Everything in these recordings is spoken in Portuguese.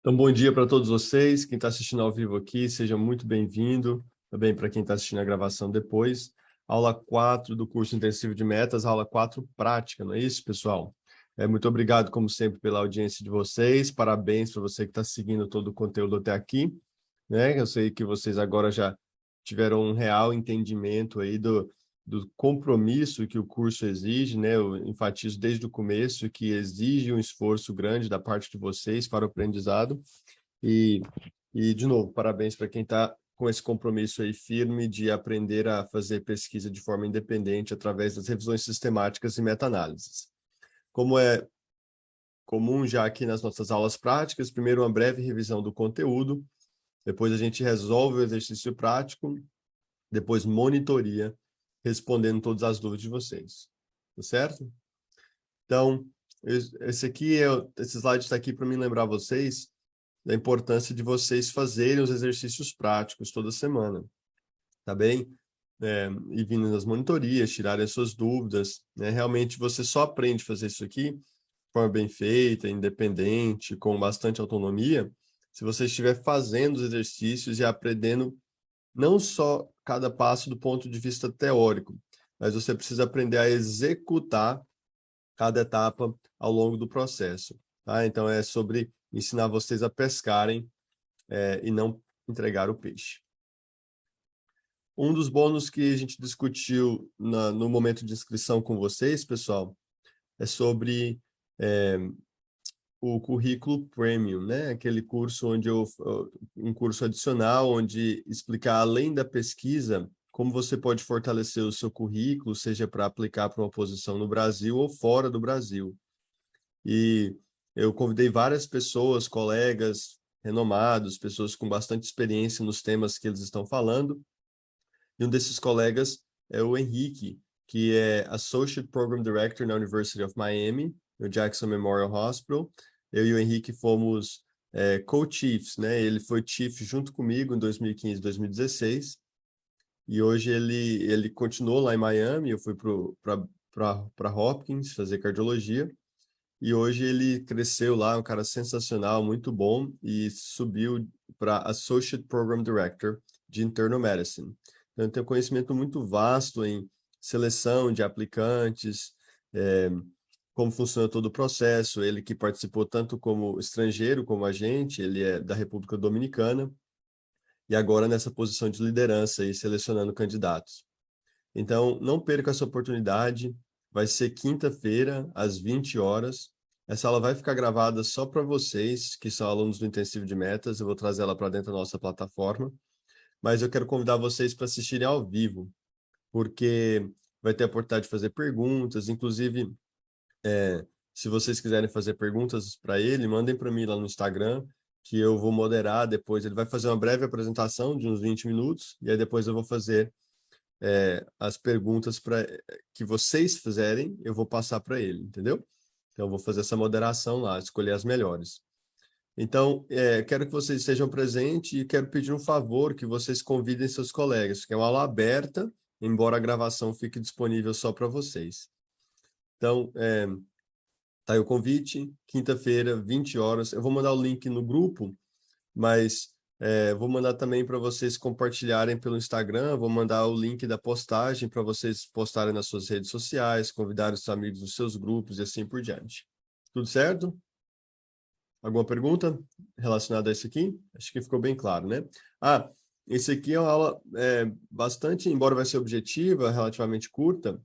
Então, bom dia para todos vocês. Quem está assistindo ao vivo aqui, seja muito bem-vindo. Também para quem está assistindo a gravação depois. Aula 4 do curso intensivo de metas, aula 4 prática, não é isso, pessoal? Muito obrigado, como sempre, pela audiência de vocês. Parabéns para você que está seguindo todo o conteúdo até aqui, né? Eu sei que vocês agora já tiveram um real entendimento aí do compromisso que o curso exige, né? Eu enfatizo desde o começo que exige um esforço grande da parte de vocês para o aprendizado. E, de novo, parabéns para quem está com esse compromisso aí firme de aprender a fazer pesquisa de forma independente através das revisões sistemáticas e meta-análises. Como é comum já aqui nas nossas aulas práticas, primeiro uma breve revisão do conteúdo, depois a gente resolve o exercício prático, depois monitoria, respondendo todas as dúvidas de vocês. Tá certo? Então, esse slide está aqui para me lembrar vocês da importância de vocês fazerem os exercícios práticos toda semana, tá bem? E vindo nas monitorias, tirarem as suas dúvidas, né? Realmente você só aprende a fazer isso aqui de forma bem feita, independente, com bastante autonomia, se você estiver fazendo os exercícios e aprendendo não só cada passo do ponto de vista teórico, mas você precisa aprender a executar cada etapa ao longo do processo, tá? Então, é sobre ensinar vocês a pescarem e não entregar o peixe. Um dos bônus que a gente discutiu no momento de inscrição com vocês, pessoal, é sobre o currículo Premium, né? Aquele curso um curso adicional, onde explicar além da pesquisa, como você pode fortalecer o seu currículo, seja para aplicar para uma posição no Brasil ou fora do Brasil. E eu convidei várias pessoas, colegas renomados, pessoas com bastante experiência nos temas que eles estão falando. E um desses colegas é o Henrique, que é Associate Program Director na University of Miami, no Jackson Memorial Hospital. Eu e o Henrique fomos co-chiefs, né? Ele foi chief junto comigo em 2015 e 2016. E hoje ele continuou lá em Miami, eu fui para Hopkins fazer cardiologia. E hoje ele cresceu lá, um cara sensacional, muito bom, e subiu para Associate Program Director de Internal Medicine. Então, tem um conhecimento muito vasto em seleção de aplicantes, como funciona todo o processo. Ele que participou tanto como estrangeiro como agente, ele é da República Dominicana, e agora nessa posição de liderança e selecionando candidatos. Então, não perca essa oportunidade. Vai ser quinta-feira, às 20 horas. Essa aula vai ficar gravada só para vocês, que são alunos do Intensivo de Metas. Eu vou trazer ela para dentro da nossa plataforma. Mas eu quero convidar vocês para assistirem ao vivo, porque vai ter a oportunidade de fazer perguntas. Inclusive, se vocês quiserem fazer perguntas para ele, mandem para mim lá no Instagram, que eu vou moderar depois. Ele vai fazer uma breve apresentação de uns 20 minutos, e aí depois eu vou fazer as perguntas que vocês fizerem, eu vou passar para ele, entendeu? Então, eu vou fazer essa moderação lá, escolher as melhores. Então, quero que vocês estejam presentes e quero pedir um favor, que vocês convidem seus colegas, que é uma aula aberta, embora a gravação fique disponível só para vocês. Então, tá aí o convite, quinta-feira, 20 horas. Eu vou mandar o link no grupo, mas vou mandar também para vocês compartilharem pelo Instagram, vou mandar o link da postagem para vocês postarem nas suas redes sociais, convidarem os amigos dos seus grupos e assim por diante. Tudo certo? Alguma pergunta relacionada a isso aqui? Acho que ficou bem claro, né? Esse aqui é uma aula bastante, embora vai ser objetiva, relativamente curta,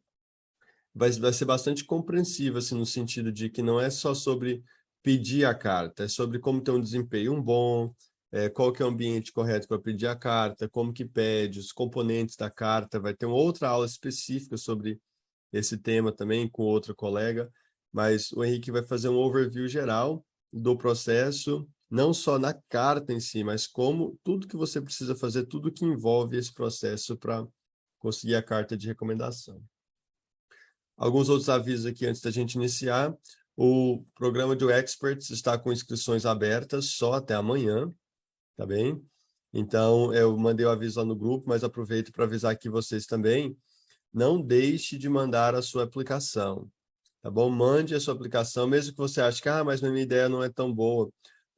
vai ser bastante compreensiva, assim, no sentido de que não é só sobre pedir a carta, é sobre como ter um desempenho bom, qual que é o ambiente correto para pedir a carta, como que pede, os componentes da carta. Vai ter uma outra aula específica sobre esse tema também com outro colega, mas o Henrique vai fazer um overview geral do processo, não só na carta em si, mas como tudo que você precisa fazer, tudo que envolve esse processo para conseguir a carta de recomendação. Alguns outros avisos aqui antes da gente iniciar. O programa de Experts está com inscrições abertas só até amanhã, tá bem? Então, eu mandei o aviso lá no grupo, mas aproveito para avisar aqui vocês também. Não deixe de mandar a sua aplicação, tá bom? Mande a sua aplicação, mesmo que você ache que, mas minha ideia não é tão boa.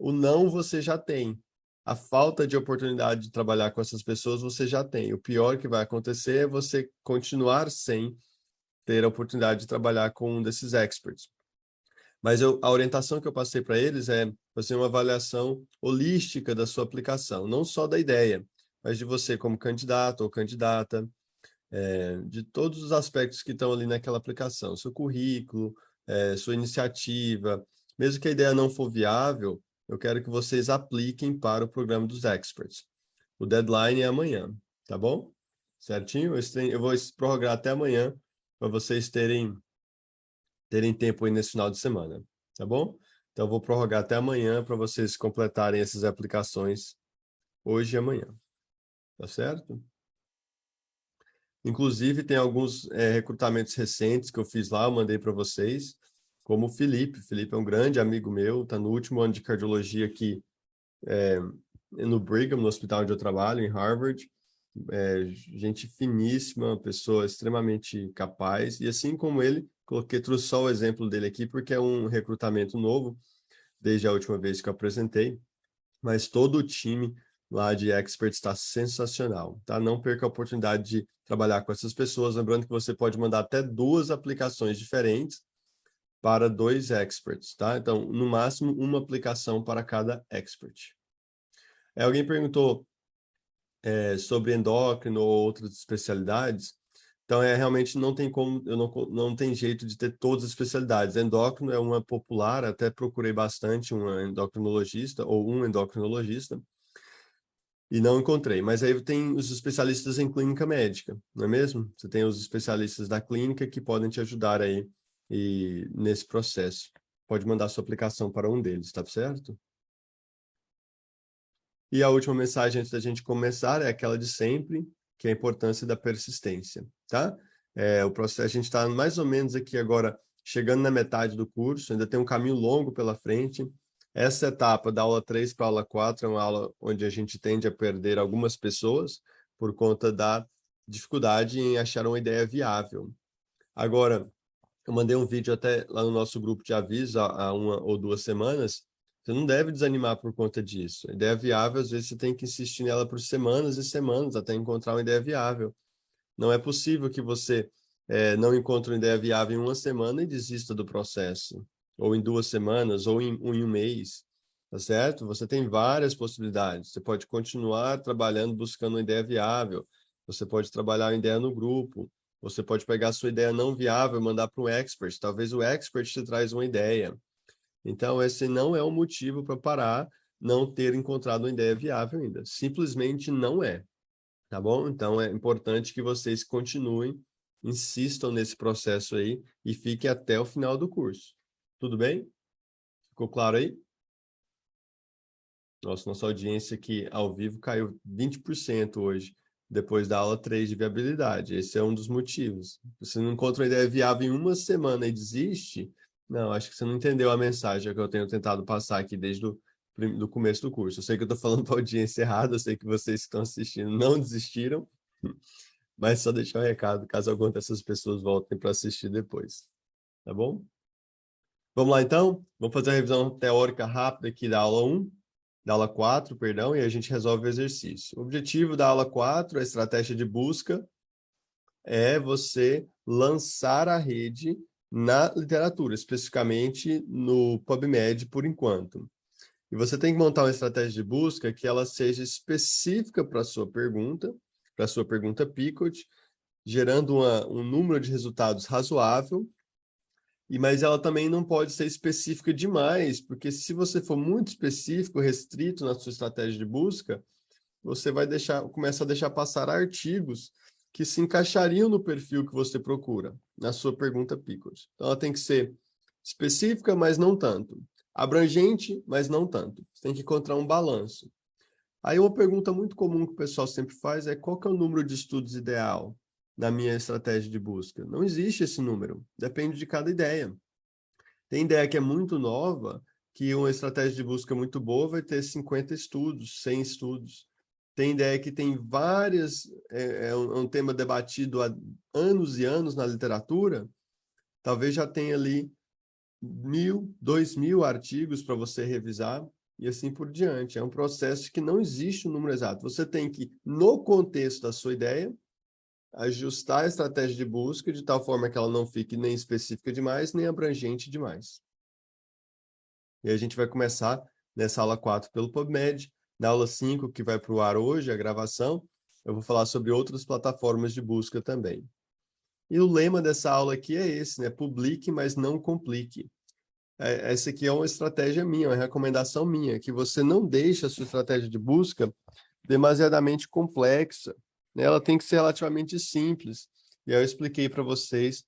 O não você já tem. A falta de oportunidade de trabalhar com essas pessoas você já tem. O pior que vai acontecer é você continuar sem ter a oportunidade de trabalhar com um desses experts. Mas a orientação que eu passei para eles é fazer uma avaliação holística da sua aplicação, não só da ideia, mas de você como candidato ou candidata, de todos os aspectos que estão ali naquela aplicação, seu currículo, sua iniciativa. Mesmo que a ideia não for viável, eu quero que vocês apliquem para o programa dos experts. O deadline é amanhã, tá bom? Certinho? Eu vou prorrogar até amanhã para vocês terem tempo aí nesse final de semana, tá bom? Então, eu vou prorrogar até amanhã para vocês completarem essas aplicações hoje e amanhã, tá certo? Inclusive, tem alguns recrutamentos recentes que eu fiz lá, eu mandei para vocês, como o Felipe. O Felipe é um grande amigo meu, está no último ano de cardiologia aqui no Brigham, no hospital onde eu trabalho, em Harvard. Gente finíssima, pessoa extremamente capaz. E assim como ele, trouxe só o exemplo dele aqui, porque é um recrutamento novo, desde a última vez que eu apresentei. Mas todo o time lá de experts está sensacional, tá? Não perca a oportunidade de trabalhar com essas pessoas, lembrando que você pode mandar até 2 aplicações diferentes para 2 experts, tá? Então, no máximo, uma aplicação para cada expert. Alguém perguntou sobre endócrino ou outras especialidades. Então, realmente não tem como, não tem jeito de ter todas as especialidades. Endócrino é uma popular, até procurei bastante um endocrinologista ou um endocrinologista, e não encontrei. Mas aí tem os especialistas em clínica médica, não é mesmo? Você tem os especialistas da clínica que podem te ajudar aí nesse processo. Pode mandar sua aplicação para um deles, tá certo? E a última mensagem antes da gente começar é aquela de sempre, que é a importância da persistência, tá? O processo, a gente está mais ou menos aqui agora, chegando na metade do curso, ainda tem um caminho longo pela frente. Essa etapa da aula 3 para a aula 4 é uma aula onde a gente tende a perder algumas pessoas por conta da dificuldade em achar uma ideia viável. Agora, eu mandei um vídeo até lá no nosso grupo de aviso há 1 ou 2 semanas. Você não deve desanimar por conta disso. A ideia viável, às vezes, você tem que insistir nela por semanas e semanas até encontrar uma ideia viável. Não é possível que você não encontre uma ideia viável em 1 semana e desista do processo. Ou em 2 semanas, ou em um mês. Tá certo? Você tem várias possibilidades. Você pode continuar trabalhando, buscando uma ideia viável. Você pode trabalhar uma ideia no grupo. Você pode pegar a sua ideia não viável e mandar para um expert. Talvez o expert te traz uma ideia. Então, esse não é o motivo para parar, não ter encontrado uma ideia viável ainda. Simplesmente não é, tá bom? Então, é importante que vocês continuem, insistam nesse processo aí e fiquem até o final do curso. Tudo bem? Ficou claro aí? Nossa audiência aqui ao vivo caiu 20% hoje, depois da aula 3 de viabilidade. Esse é um dos motivos. Você não encontra uma ideia viável em 1 semana e desiste, não, acho que você não entendeu a mensagem que eu tenho tentado passar aqui desde do começo do curso. Eu sei que eu estou falando para a audiência errada, eu sei que vocês que estão assistindo não desistiram, mas só deixar um recado, caso alguma dessas pessoas voltem para assistir depois. Tá bom? Vamos lá, então? Vamos fazer a revisão teórica rápida aqui da aula 4, perdão, e a gente resolve o exercício. O objetivo da aula 4, a estratégia de busca, é você lançar a rede na literatura, especificamente no PubMed por enquanto. E você tem que montar uma estratégia de busca que ela seja específica para a sua pergunta Picot, gerando um número de resultados razoável, mas ela também não pode ser específica demais, porque se você for muito específico, restrito na sua estratégia de busca, você vai começa a deixar passar artigos que se encaixariam no perfil que você procura, na sua pergunta Picot. Então, ela tem que ser específica, mas não tanto. Abrangente, mas não tanto. Você tem que encontrar um balanço. Aí, uma pergunta muito comum que o pessoal sempre faz é qual que é o número de estudos ideal na minha estratégia de busca? Não existe esse número. Depende de cada ideia. Tem ideia que é muito nova, que uma estratégia de busca muito boa vai ter 50 estudos, 100 estudos. Tem ideia que tem várias, é um tema debatido há anos e anos na literatura, talvez já tenha ali 1.000, 2.000 artigos para você revisar. e assim por diante. É um processo que não existe um número exato. Você tem que, no contexto da sua ideia, ajustar a estratégia de busca de tal forma que ela não fique nem específica demais, nem abrangente demais. E a gente vai começar nessa aula 4 pelo PubMed. Na aula 5, que vai para o ar hoje, a gravação, eu vou falar sobre outras plataformas de busca também. E o lema dessa aula aqui é esse, né? Publique, mas não complique. Essa aqui é uma estratégia minha, uma recomendação minha, que você não deixe a sua estratégia de busca demasiadamente complexa, né? Ela tem que ser relativamente simples. E aí eu expliquei para vocês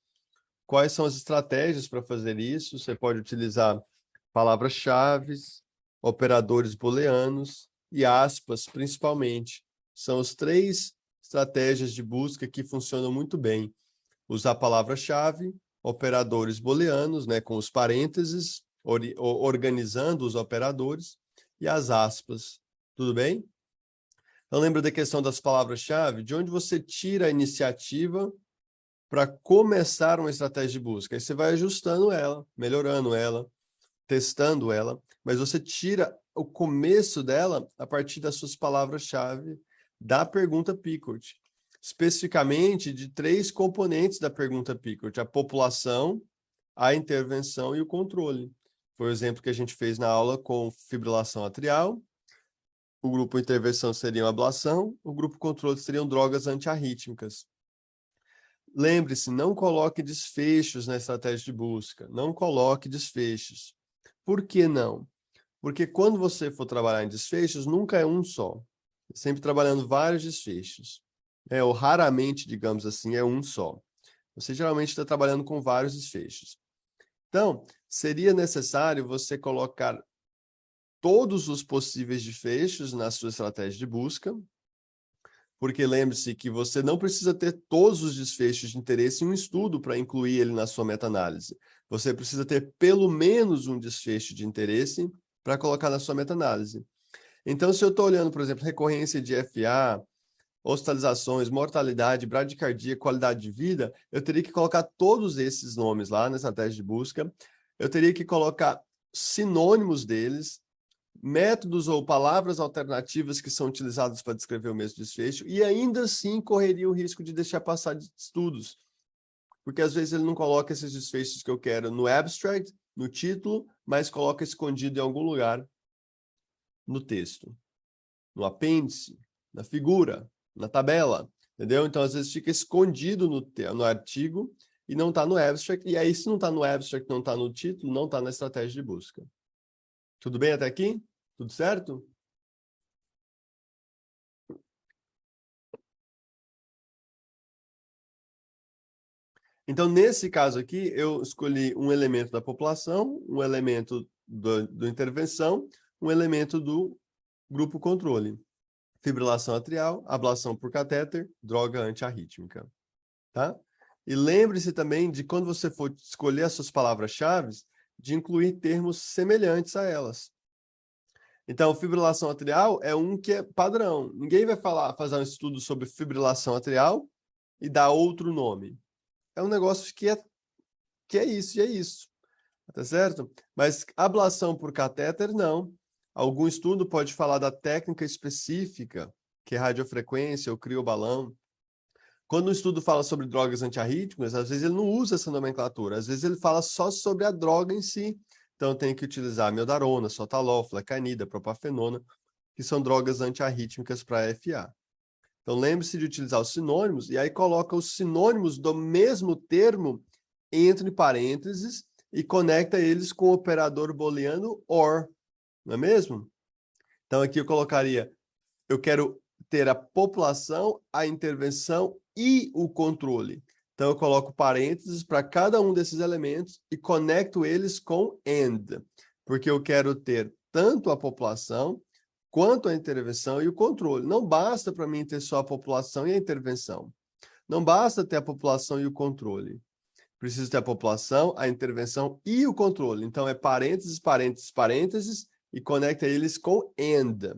quais são as estratégias para fazer isso. Você pode utilizar palavras-chave, operadores booleanos e aspas, principalmente. São as 3 estratégias de busca que funcionam muito bem. Usar palavra-chave, operadores booleanos, né, com os parênteses, organizando os operadores, e as aspas. Tudo bem? Então, lembra da questão das palavras-chave? De onde você tira a iniciativa para começar uma estratégia de busca? Aí você vai ajustando ela, melhorando ela, testando ela, mas você tira o começo dela a partir das suas palavras-chave da pergunta Pickert. Especificamente de 3 componentes da pergunta Pickert: a população, a intervenção e o controle. Foi o exemplo que a gente fez na aula com fibrilação atrial. O grupo intervenção seria ablação, o grupo controle seriam drogas antiarrítmicas. Lembre-se, não coloque desfechos na estratégia de busca. Não coloque desfechos. Por que não? Porque quando você for trabalhar em desfechos, nunca é um só. Sempre trabalhando vários desfechos. Ou raramente, digamos assim, é um só. Você geralmente está trabalhando com vários desfechos. Então, seria necessário você colocar todos os possíveis desfechos na sua estratégia de busca, porque lembre-se que você não precisa ter todos os desfechos de interesse em um estudo para incluir ele na sua meta-análise. Você precisa ter pelo menos um desfecho de interesse para colocar na sua meta-análise. Então, se eu estou olhando, por exemplo, recorrência de FA, hospitalizações, mortalidade, bradicardia, qualidade de vida, eu teria que colocar todos esses nomes lá na estratégia de busca. Eu teria que colocar sinônimos deles, métodos ou palavras alternativas que são utilizadas para descrever o mesmo desfecho, e ainda assim correria o risco de deixar passar de estudos. Porque às vezes ele não coloca esses desfechos que eu quero no abstract, no título, mas coloca escondido em algum lugar no texto, no apêndice, na figura, na tabela, entendeu? Então, às vezes fica escondido no artigo e não está no abstract, e aí se não está no abstract, não está no título, não está na estratégia de busca. Tudo bem até aqui? Tudo certo? Então, nesse caso aqui, eu escolhi um elemento da população, um elemento do intervenção, um elemento do grupo controle. Fibrilação atrial, ablação por catéter, droga antiarrítmica. Tá? E lembre-se também de quando você for escolher as suas palavras-chave, de incluir termos semelhantes a elas. Então, fibrilação atrial é um que é padrão. Ninguém vai fazer um estudo sobre fibrilação atrial e dar outro nome. É um negócio que é isso e é isso. Tá certo? Mas ablação por catéter, não. Algum estudo pode falar da técnica específica, que é radiofrequência ou criobalão. Quando um estudo fala sobre drogas antiarrítmicas, às vezes ele não usa essa nomenclatura, às vezes ele fala só sobre a droga em si. Então tem que utilizar meldarona, sotalol, flecainida, propafenona, que são drogas antiarrítmicas para FA. Então lembre-se de utilizar os sinônimos e aí coloca os sinônimos do mesmo termo entre parênteses e conecta eles com o operador booleano OR, não é mesmo? Então aqui eu colocaria, eu quero ter a população, a intervenção e o controle. Então eu coloco parênteses para cada um desses elementos e conecto eles com AND, porque eu quero ter tanto a população quanto a intervenção e o controle. Não basta para mim ter só a população e a intervenção. Não basta ter a população e o controle. Preciso ter a população, a intervenção e o controle. Então é parênteses, parênteses, parênteses e conecta eles com AND.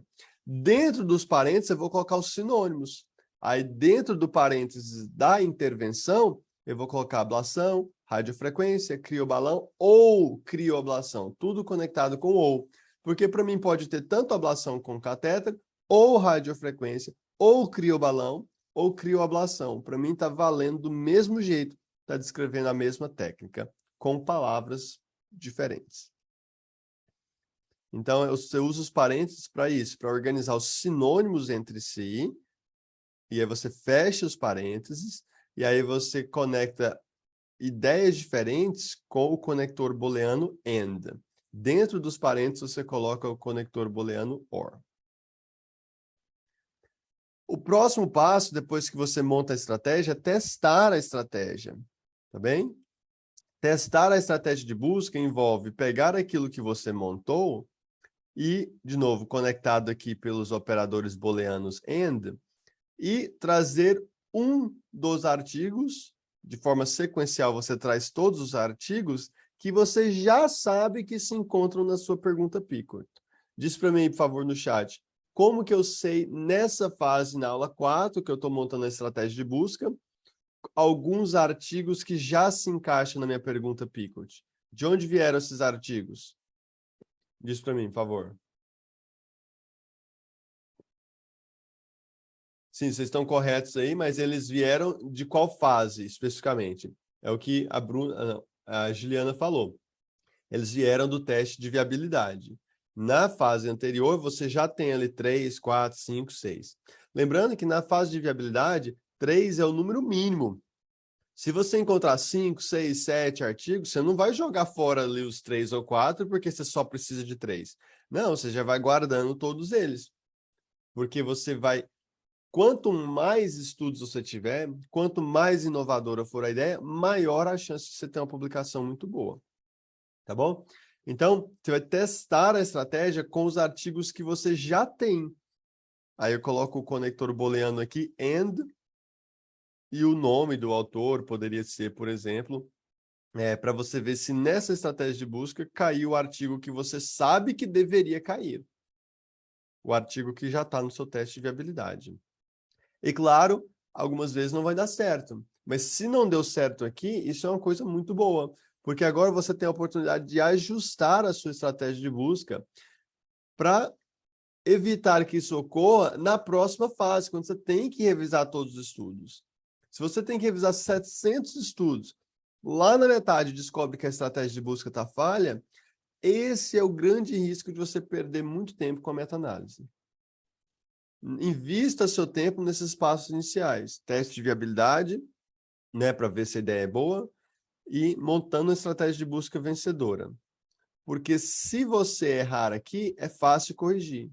Dentro dos parênteses, eu vou colocar os sinônimos. Aí, dentro do parênteses da intervenção, eu vou colocar ablação, radiofrequência, criobalão ou crioablação. Tudo conectado com ou. Porque para mim pode ter tanto ablação com catéter, ou radiofrequência, ou criobalão, ou crioablação. Para mim está valendo do mesmo jeito, está descrevendo a mesma técnica, com palavras diferentes. Então, você usa os parênteses para isso, para organizar os sinônimos entre si, e aí você fecha os parênteses, e aí você conecta ideias diferentes com o conector booleano AND. Dentro dos parênteses, você coloca o conector booleano OR. O próximo passo, depois que você monta a estratégia, é testar a estratégia. Tá bem? Testar a estratégia de busca envolve pegar aquilo que você montou e, de novo, conectado aqui pelos operadores booleanos AND, e trazer um dos artigos, de forma sequencial você traz todos os artigos que você já sabe que se encontram na sua pergunta Pickett. Diz para mim, por favor, no chat, como que eu sei nessa fase, na aula 4, que eu estou montando a estratégia de busca, alguns artigos que já se encaixam na minha pergunta Pickett. De onde vieram esses artigos? Diz para mim, por favor. Sim, vocês estão corretos aí, mas eles vieram de qual fase, especificamente? É o que a Juliana falou. Eles vieram do teste de viabilidade. Na fase anterior, você já tem ali 3, 4, 5, 6. Lembrando que na fase de viabilidade, 3 é o número mínimo. Se você encontrar 5, 6, 7 artigos, você não vai jogar fora ali os 3 ou 4 porque você só precisa de 3. Não, você já vai guardando todos eles. Porque você vai... Quanto mais estudos você tiver, quanto mais inovadora for a ideia, maior a chance de você ter uma publicação muito boa. Tá bom? Então, você vai testar a estratégia com os artigos que você já tem. Aí eu coloco o conector booleano aqui, AND, e o nome do autor poderia ser, por exemplo, para você ver se nessa estratégia de busca caiu o artigo que você sabe que deveria cair. O artigo que já está no seu teste de viabilidade. E claro, algumas vezes não vai dar certo. Mas se não deu certo aqui, isso é uma coisa muito boa. Porque agora você tem a oportunidade de ajustar a sua estratégia de busca para evitar que isso ocorra na próxima fase, quando você tem que revisar todos os estudos. Se você tem que revisar 700 estudos, lá na metade descobre que a estratégia de busca está falha, esse é o grande risco de você perder muito tempo com a meta-análise. Invista seu tempo nesses passos iniciais. Teste de viabilidade, né, para ver se a ideia é boa, e montando uma estratégia de busca vencedora. Porque se você errar aqui, é fácil corrigir.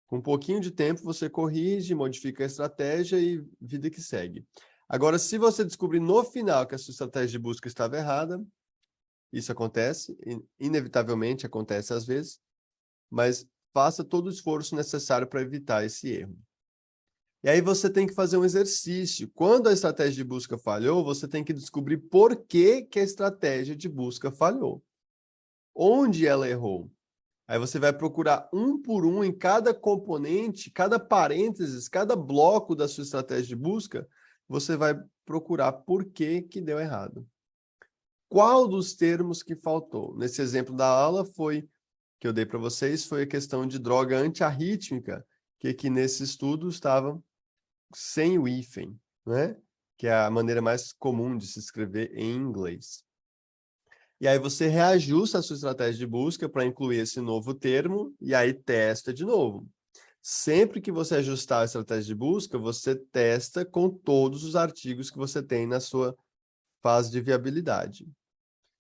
Com um pouquinho de tempo, você corrige, modifica a estratégia e vida que segue. Agora, se você descobrir no final que a sua estratégia de busca estava errada, isso acontece, inevitavelmente acontece às vezes, mas faça todo o esforço necessário para evitar esse erro. E aí você tem que fazer um exercício. Quando a estratégia de busca falhou, você tem que descobrir por que que a estratégia de busca falhou. Onde ela errou. Aí você vai procurar um por um em cada componente, cada parênteses, cada bloco da sua estratégia de busca, você vai procurar por que que deu errado. Qual dos termos que faltou? Nesse exemplo da aula que eu dei para vocês, foi a questão de droga antiarrítmica, que aqui nesse estudo estava sem o hífen, né? Que é a maneira mais comum de se escrever em inglês. E aí você reajusta a sua estratégia de busca para incluir esse novo termo e aí testa de novo. Sempre que você ajustar a estratégia de busca, você testa com todos os artigos que você tem na sua fase de viabilidade.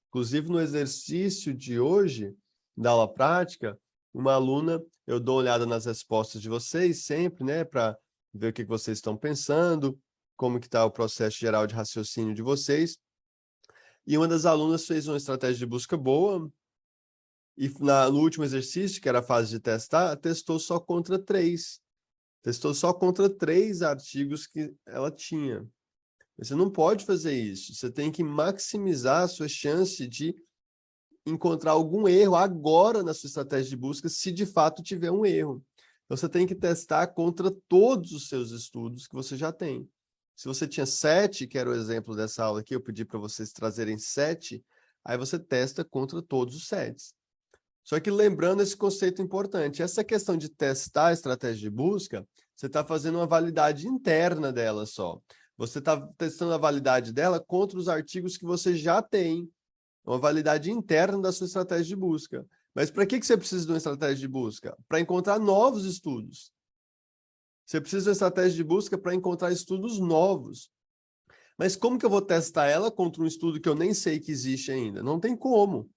Inclusive, no exercício de hoje, da aula prática, uma aluna, eu dou uma olhada nas respostas de vocês sempre, né, para ver o que vocês estão pensando, como que está o processo geral de raciocínio de vocês. E uma das alunas fez uma estratégia de busca boa, e no último exercício, que era a fase de testar, testou só contra 3. Testou só contra 3 artigos que ela tinha. Você não pode fazer isso. Você tem que maximizar a sua chance de encontrar algum erro agora na sua estratégia de busca, se de fato tiver um erro. Então, você tem que testar contra todos os seus estudos que você já tem. Se você tinha 7, que era o exemplo dessa aula aqui, eu pedi para vocês trazerem 7, aí você testa contra todos os 7. Só que lembrando esse conceito importante, essa questão de testar a estratégia de busca, você está fazendo uma validade interna dela só. Você está testando a validade dela contra os artigos que você já tem. Uma validade interna da sua estratégia de busca. Mas para que você precisa de uma estratégia de busca? Para encontrar novos estudos. Você precisa de uma estratégia de busca para encontrar estudos novos. Mas como que eu vou testar ela contra um estudo que eu nem sei que existe ainda? Não tem como.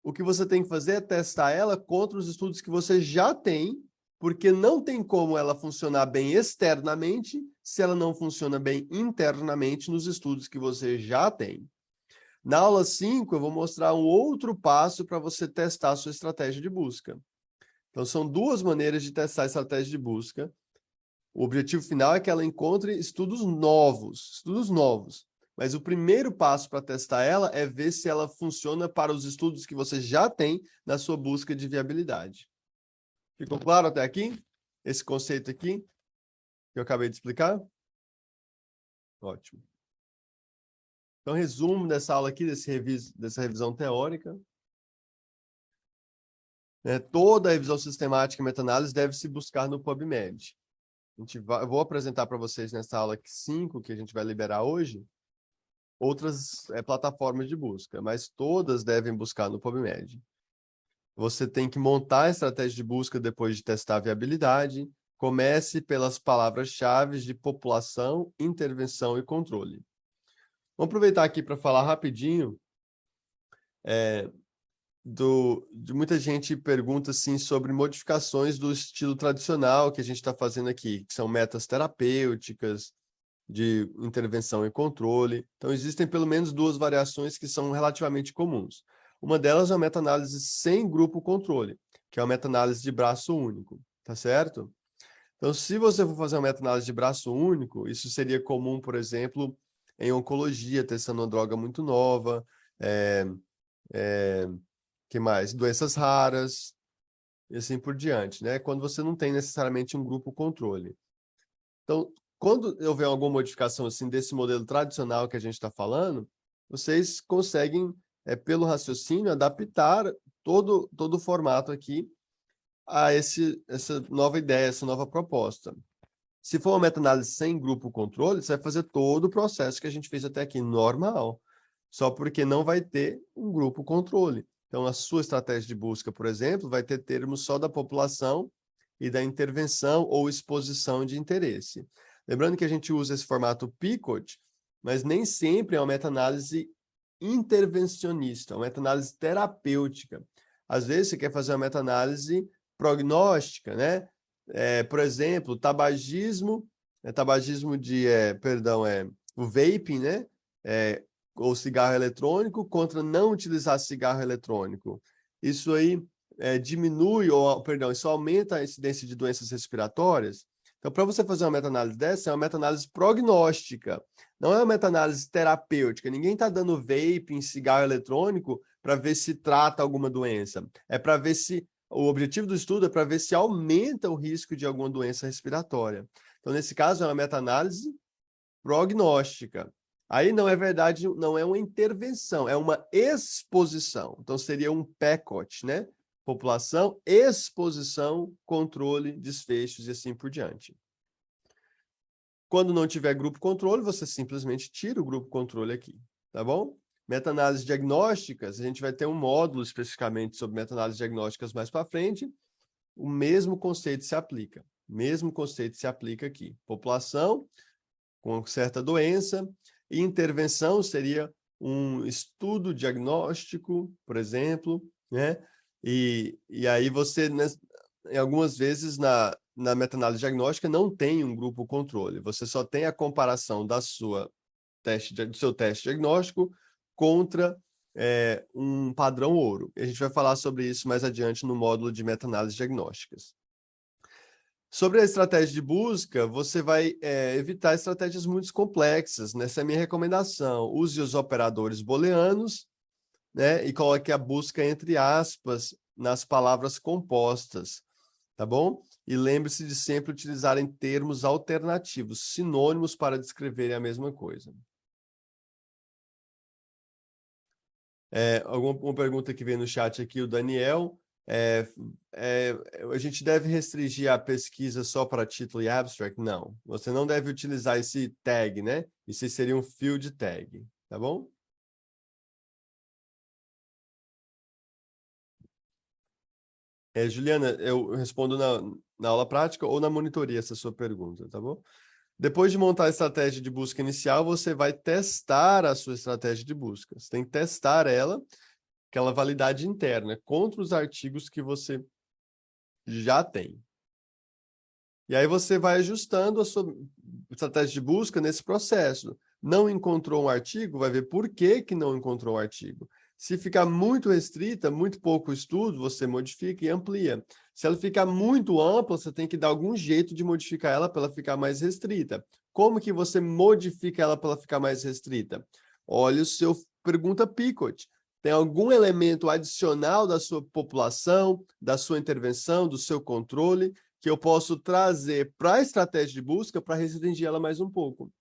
O que você tem que fazer é testar ela contra os estudos que você já tem, porque não tem como ela funcionar bem externamente se ela não funciona bem internamente nos estudos que você já tem. Na aula 5, eu vou mostrar um outro passo para você testar a sua estratégia de busca. Então, são duas maneiras de testar a estratégia de busca. O objetivo final é que ela encontre estudos novos. Mas o primeiro passo para testar ela é ver se ela funciona para os estudos que você já tem na sua busca de viabilidade. Ficou claro até aqui? Esse conceito aqui que eu acabei de explicar? Ótimo. Então, resumo dessa aula aqui, dessa revisão teórica. Toda a revisão sistemática e meta-análise deve se buscar no PubMed. Eu vou apresentar para vocês nessa aula 5, que a gente vai liberar hoje, outras plataformas de busca, mas todas devem buscar no PubMed. Você tem que montar a estratégia de busca depois de testar a viabilidade. Comece pelas palavras-chave de população, intervenção e controle. Vamos aproveitar aqui para falar rapidinho. De muita gente pergunta assim, sobre modificações do estilo tradicional que a gente está fazendo aqui, que são metas terapêuticas, de intervenção e controle. Então, existem pelo menos duas variações que são relativamente comuns. Uma delas é a meta-análise sem grupo controle, que é a meta-análise de braço único, tá certo? Então, se você for fazer uma meta-análise de braço único, isso seria comum, por exemplo, em oncologia, testando uma droga muito nova, que mais? Doenças raras, e assim por diante, né? Quando você não tem necessariamente um grupo controle. Então, quando houver alguma modificação assim desse modelo tradicional que a gente está falando, vocês conseguem, pelo raciocínio, adaptar todo o formato aqui a essa nova ideia, essa nova proposta. Se for uma meta-análise sem grupo controle, você vai fazer todo o processo que a gente fez até aqui normal, só porque não vai ter um grupo controle. Então, a sua estratégia de busca, por exemplo, vai ter termos só da população e da intervenção ou exposição de interesse. Lembrando que a gente usa esse formato PICOT, mas nem sempre é uma meta-análise intervencionista, é uma meta-análise terapêutica. Às vezes você quer fazer uma meta-análise prognóstica, né? Por exemplo, tabagismo o vaping, né? Ou cigarro eletrônico contra não utilizar cigarro eletrônico. Isso aí isso aumenta a incidência de doenças respiratórias. Então, para você fazer uma meta-análise dessa, é uma meta-análise prognóstica, não é uma meta-análise terapêutica. Ninguém está dando vaping, cigarro eletrônico para ver se trata alguma doença. É para ver se o objetivo do estudo é para ver se aumenta o risco de alguma doença respiratória. Então, nesse caso, é uma meta-análise prognóstica. Aí não é verdade, não é uma intervenção, é uma exposição. Então, seria um PECOT, né? População, exposição, controle, desfechos e assim por diante. Quando não tiver grupo controle, você simplesmente tira o grupo controle aqui, tá bom? Meta-análises diagnósticas, a gente vai ter um módulo especificamente sobre meta-análises diagnósticas mais para frente. O mesmo conceito se aplica. O mesmo conceito se aplica aqui. População com certa doença, e intervenção seria um estudo diagnóstico, por exemplo, né? E aí você, em algumas vezes, na meta-análise diagnóstica, não tem um grupo controle. Você só tem a comparação do seu teste diagnóstico contra um padrão ouro. A gente vai falar sobre isso mais adiante no módulo de meta-análise diagnósticas. Sobre a estratégia de busca, você vai evitar estratégias muito complexas. Essa é a minha recomendação. Use os operadores booleanos, né, e coloque a busca entre aspas nas palavras compostas, tá bom? E lembre-se de sempre utilizarem termos alternativos, sinônimos para descreverem a mesma coisa. Uma pergunta que vem no chat aqui, o Daniel. A gente deve restringir a pesquisa só para título e abstract? Não. Você não deve utilizar esse tag, né? Isso seria um field tag, tá bom? Juliana, eu respondo na aula prática ou na monitoria essa sua pergunta, tá bom? Depois de montar a estratégia de busca inicial, você vai testar a sua estratégia de busca. Você tem que testar ela, aquela validade interna, contra os artigos que você já tem. E aí você vai ajustando a sua estratégia de busca nesse processo. Não encontrou um artigo, vai ver por que que não encontrou um artigo. Se ficar muito restrita, muito pouco estudo, você modifica e amplia. Se ela ficar muito ampla, você tem que dar algum jeito de modificar ela para ela ficar mais restrita. Como que você modifica ela para ela ficar mais restrita? Olha o seu pergunta Picot. Tem algum elemento adicional da sua população, da sua intervenção, do seu controle, que eu posso trazer para a estratégia de busca para restringir ela mais um pouco.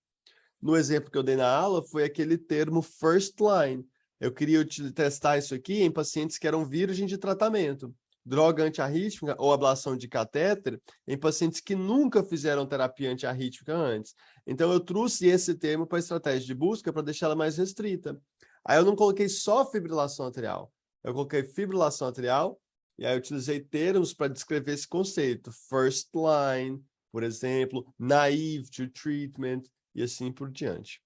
No exemplo que eu dei na aula, foi aquele termo first line. Eu queria testar isso aqui em pacientes que eram virgens de tratamento. Droga antiarrítmica ou ablação de catéter em pacientes que nunca fizeram terapia antiarrítmica antes. Então, eu trouxe esse termo para a estratégia de busca para deixar ela mais restrita. Aí eu não coloquei só fibrilação atrial. Eu coloquei fibrilação atrial e aí eu utilizei termos para descrever esse conceito. First line, por exemplo, naive to treatment, e assim por diante.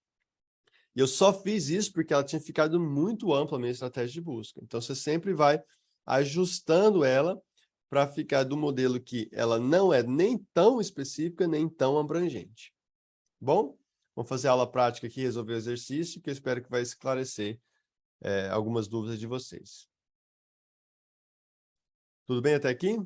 E eu só fiz isso porque ela tinha ficado muito ampla a minha estratégia de busca. Então, você sempre vai ajustando ela para ficar do modelo que ela não é nem tão específica, nem tão abrangente. Bom, vamos fazer a aula prática aqui, resolver o exercício, que eu espero que vai esclarecer algumas dúvidas de vocês. Tudo bem até aqui?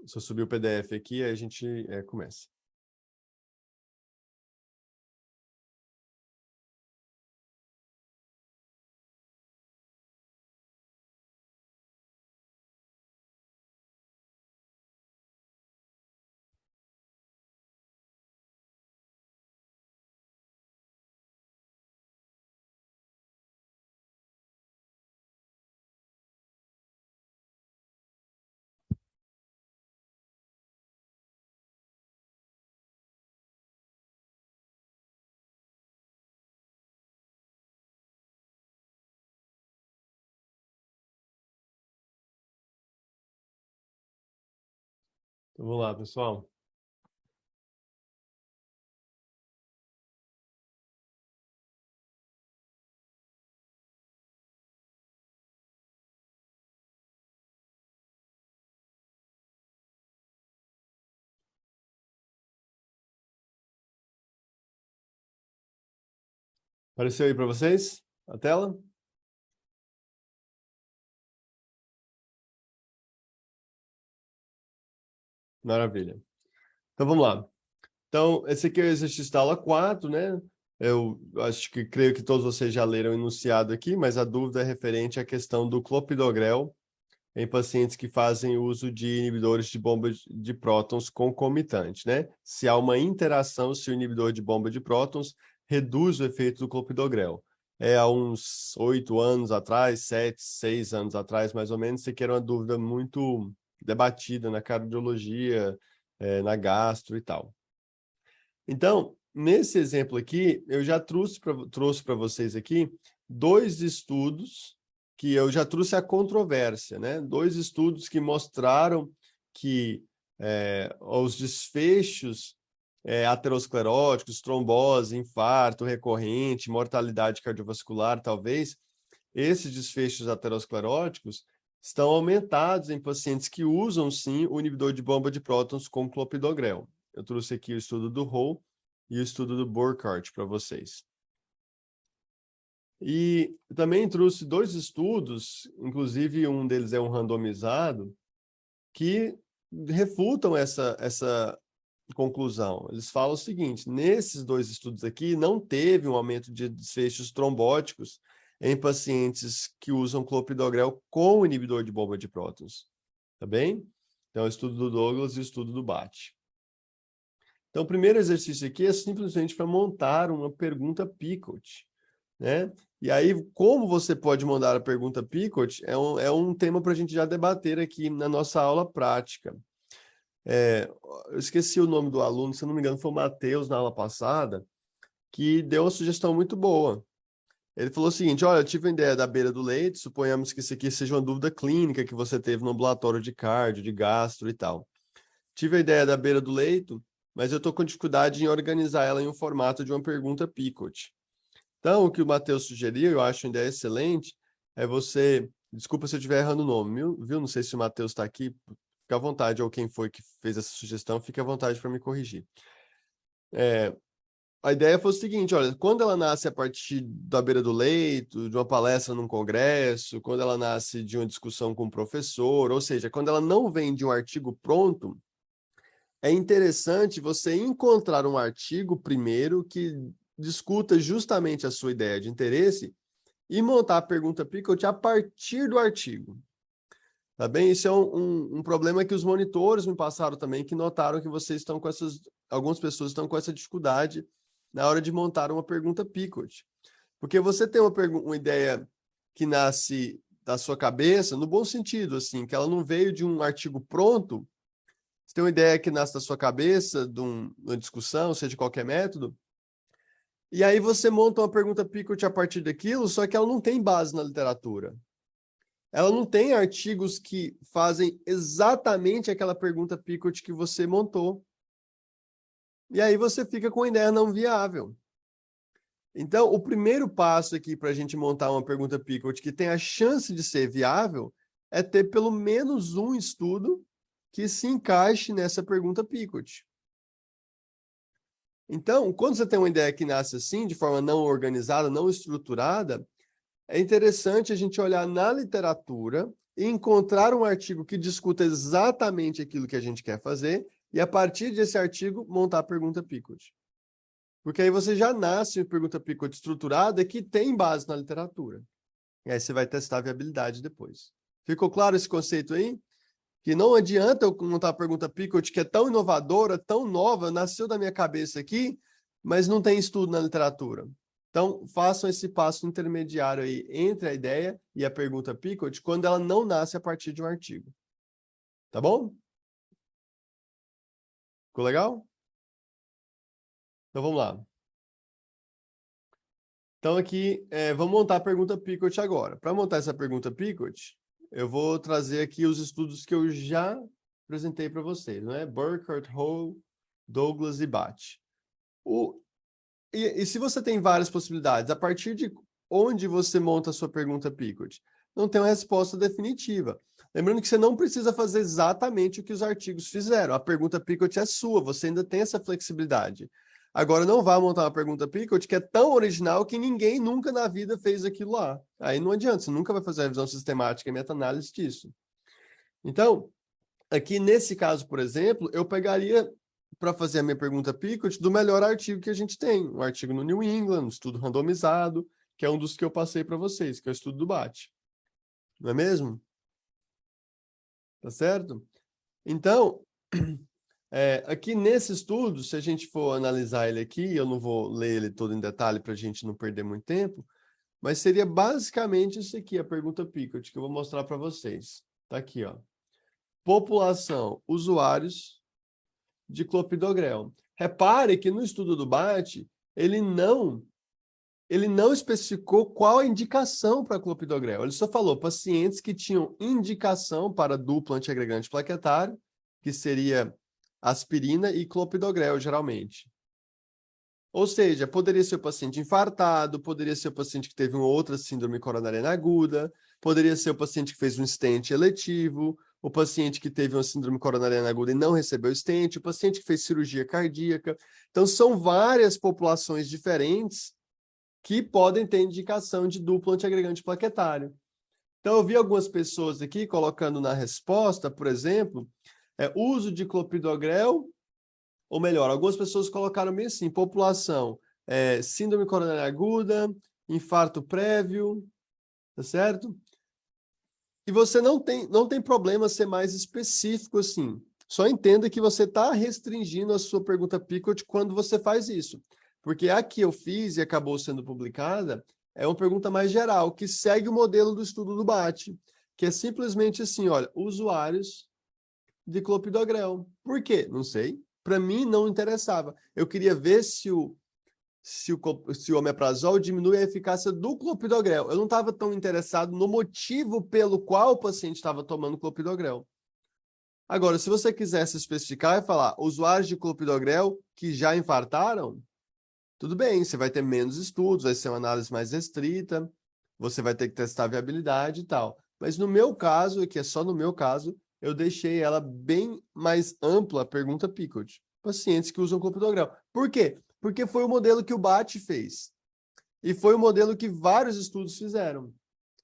Se eu subir o PDF aqui, a gente começa. Então, vamos lá, pessoal. Apareceu aí para vocês a tela? Maravilha. Então, vamos lá. Então, esse aqui é o exercício da aula 4, né? Eu creio que todos vocês já leram o enunciado aqui, mas a dúvida é referente à questão do clopidogrel em pacientes que fazem uso de inibidores de bomba de prótons concomitante, né? Se há uma interação, se o inibidor de bomba de prótons reduz o efeito do clopidogrel. Há uns 8 anos atrás, 7, 6 anos atrás, mais ou menos, isso aqui era uma dúvida muito debatida na cardiologia, na gastro e tal. Então, nesse exemplo aqui, eu já trouxe para vocês aqui 2 estudos que eu já trouxe a controvérsia, né? 2 estudos que mostraram que os desfechos ateroscleróticos, trombose, infarto recorrente, mortalidade cardiovascular, talvez, esses desfechos ateroscleróticos estão aumentados em pacientes que usam, sim, o inibidor de bomba de prótons com clopidogrel. Eu trouxe aqui o estudo do Hall e o estudo do Burkhardt para vocês. E também trouxe 2 estudos, inclusive um deles é um randomizado, que refutam essa conclusão. Eles falam o seguinte: nesses 2 estudos aqui, não teve um aumento de desfechos trombóticos em pacientes que usam clopidogrel com inibidor de bomba de prótons. Tá bem? Então, o estudo do Douglas e o estudo do Bate. Então, o primeiro exercício aqui é simplesmente para montar uma pergunta Picot, né? E aí, como você pode mandar a pergunta Picot é um tema para a gente já debater aqui na nossa aula prática. Eu esqueci o nome do aluno, se eu não me engano, foi o Matheus na aula passada, que deu uma sugestão muito boa. Ele falou o seguinte: olha, eu tive a ideia da beira do leite, suponhamos que isso aqui seja uma dúvida clínica que você teve no ambulatório de cardio, de gastro e tal. Tive a ideia da beira do leito, mas eu estou com dificuldade em organizar ela em um formato de uma pergunta Picot. Então, o que o Matheus sugeriu, eu acho uma ideia excelente, é você... Desculpa se eu estiver errando o nome, viu? Não sei se o Matheus está aqui, fica à vontade, ou quem foi que fez essa sugestão, fique à vontade para me corrigir. A ideia foi o seguinte: olha, quando ela nasce a partir da beira do leito, de uma palestra num congresso, quando ela nasce de uma discussão com o professor, ou seja, quando ela não vem de um artigo pronto, é interessante você encontrar um artigo primeiro que discuta justamente a sua ideia de interesse e montar a pergunta Picot a partir do artigo. Tá bem? Isso é um problema que os monitores me passaram também, que notaram que vocês estão com algumas pessoas estão com essa dificuldade na hora de montar uma pergunta Picot. Porque você tem uma ideia que nasce da sua cabeça, no bom sentido, assim, que ela não veio de um artigo pronto. Você tem uma ideia que nasce da sua cabeça, de uma discussão, seja de qualquer método, e aí você monta uma pergunta Picot a partir daquilo, só que ela não tem base na literatura. Ela não tem artigos que fazem exatamente aquela pergunta Picot que você montou. E aí você fica com a ideia não viável. Então, o primeiro passo aqui para a gente montar uma pergunta Picot que tem a chance de ser viável é ter pelo menos um estudo que se encaixe nessa pergunta Picot. Então, quando você tem uma ideia que nasce assim, de forma não organizada, não estruturada, é interessante a gente olhar na literatura e encontrar um artigo que discuta exatamente aquilo que a gente quer fazer e, a partir desse artigo, montar a pergunta Picot. Porque aí você já nasce uma pergunta Picot estruturada que tem base na literatura. E aí você vai testar a viabilidade depois. Ficou claro esse conceito aí? Que não adianta eu montar a pergunta Picot, que é tão inovadora, tão nova, nasceu da minha cabeça aqui, mas não tem estudo na literatura. Então, façam esse passo intermediário aí entre a ideia e a pergunta Picot, quando ela não nasce a partir de um artigo. Tá bom? Ficou legal? Então, vamos lá. Então, aqui, vamos montar a pergunta Picot agora. Para montar essa pergunta Picot, eu vou trazer aqui os estudos que eu já apresentei para vocês, né? Burkhardt, Hall, Douglas e Bate. E se você tem várias possibilidades, a partir de onde você monta a sua pergunta Picot? Não tem uma resposta definitiva. Lembrando que você não precisa fazer exatamente o que os artigos fizeram. A pergunta Picot é sua, você ainda tem essa flexibilidade. Agora, não vá montar uma pergunta Picot que é tão original que ninguém nunca na vida fez aquilo lá. Aí não adianta, você nunca vai fazer a revisão sistemática e meta-análise disso. Então, aqui nesse caso, por exemplo, eu pegaria para fazer a minha pergunta Picot do melhor artigo que a gente tem, um artigo no New England, um estudo randomizado, que é um dos que eu passei para vocês, que é o estudo do Bate. Não é mesmo? Tá certo? Então, aqui nesse estudo, se a gente for analisar ele aqui, eu não vou ler ele todo em detalhe para a gente não perder muito tempo, mas seria basicamente isso aqui, a pergunta Picot, que eu vou mostrar para vocês. Tá aqui, ó. População, usuários de clopidogrel. Repare que no estudo do Bate, ele não especificou qual a indicação para clopidogrel. Ele só falou pacientes que tinham indicação para duplo antiagregante plaquetário, que seria aspirina e clopidogrel, geralmente. Ou seja, poderia ser o paciente infartado, poderia ser o paciente que teve uma outra síndrome coronariana aguda, poderia ser o paciente que fez um stent eletivo, o paciente que teve uma síndrome coronariana aguda e não recebeu stent, o paciente que fez cirurgia cardíaca. Então, são várias populações diferentes que podem ter indicação de duplo antiagregante plaquetário. Então, eu vi algumas pessoas aqui colocando na resposta, por exemplo, uso de clopidogrel, ou melhor, algumas pessoas colocaram bem assim, população, síndrome coronariana aguda, infarto prévio, tá certo? E você não tem problema ser mais específico assim. Só entenda que você está restringindo a sua pergunta Picot quando você faz isso. Porque a que eu fiz e acabou sendo publicada é uma pergunta mais geral, que segue o modelo do estudo do BAT, que é simplesmente assim, olha, usuários de clopidogrel. Por quê? Não sei. Para mim, não interessava. Eu queria ver se o omeprazol diminui a eficácia do clopidogrel. Eu não estava tão interessado no motivo pelo qual o paciente estava tomando clopidogrel. Agora, se você quisesse especificar e falar usuários de clopidogrel que já infartaram, tudo bem, você vai ter menos estudos, vai ser uma análise mais restrita, você vai ter que testar a viabilidade e tal. Mas no meu caso, que é só no meu caso, eu deixei ela bem mais ampla, a pergunta Picot. Pacientes que usam clopidogrel. Por quê? Porque foi o modelo que o BAT fez. E foi o modelo que vários estudos fizeram.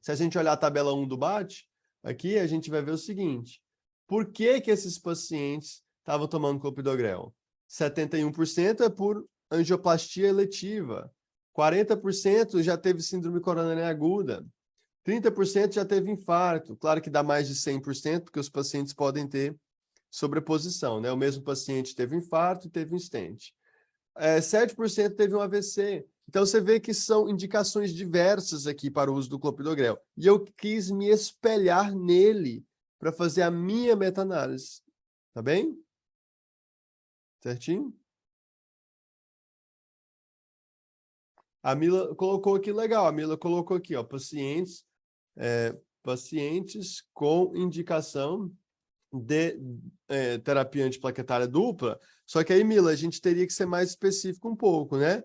Se a gente olhar a tabela 1 do BAT, aqui a gente vai ver o seguinte. Por que que esses pacientes estavam tomando clopidogrel? 71% é por angioplastia eletiva. 40% já teve síndrome coronária aguda. 30% já teve infarto. Claro que dá mais de 100%, porque os pacientes podem ter sobreposição, né? O mesmo paciente teve infarto e teve um stent. 7% teve um AVC. Então, você vê que são indicações diversas aqui para o uso do clopidogrel. E eu quis me espelhar nele para fazer a minha meta-análise. Tá bem? Certinho? A Mila colocou aqui, legal. A Mila colocou aqui, ó, pacientes com indicação de terapia antiplaquetária dupla. Só que aí, Mila, a gente teria que ser mais específico um pouco, né?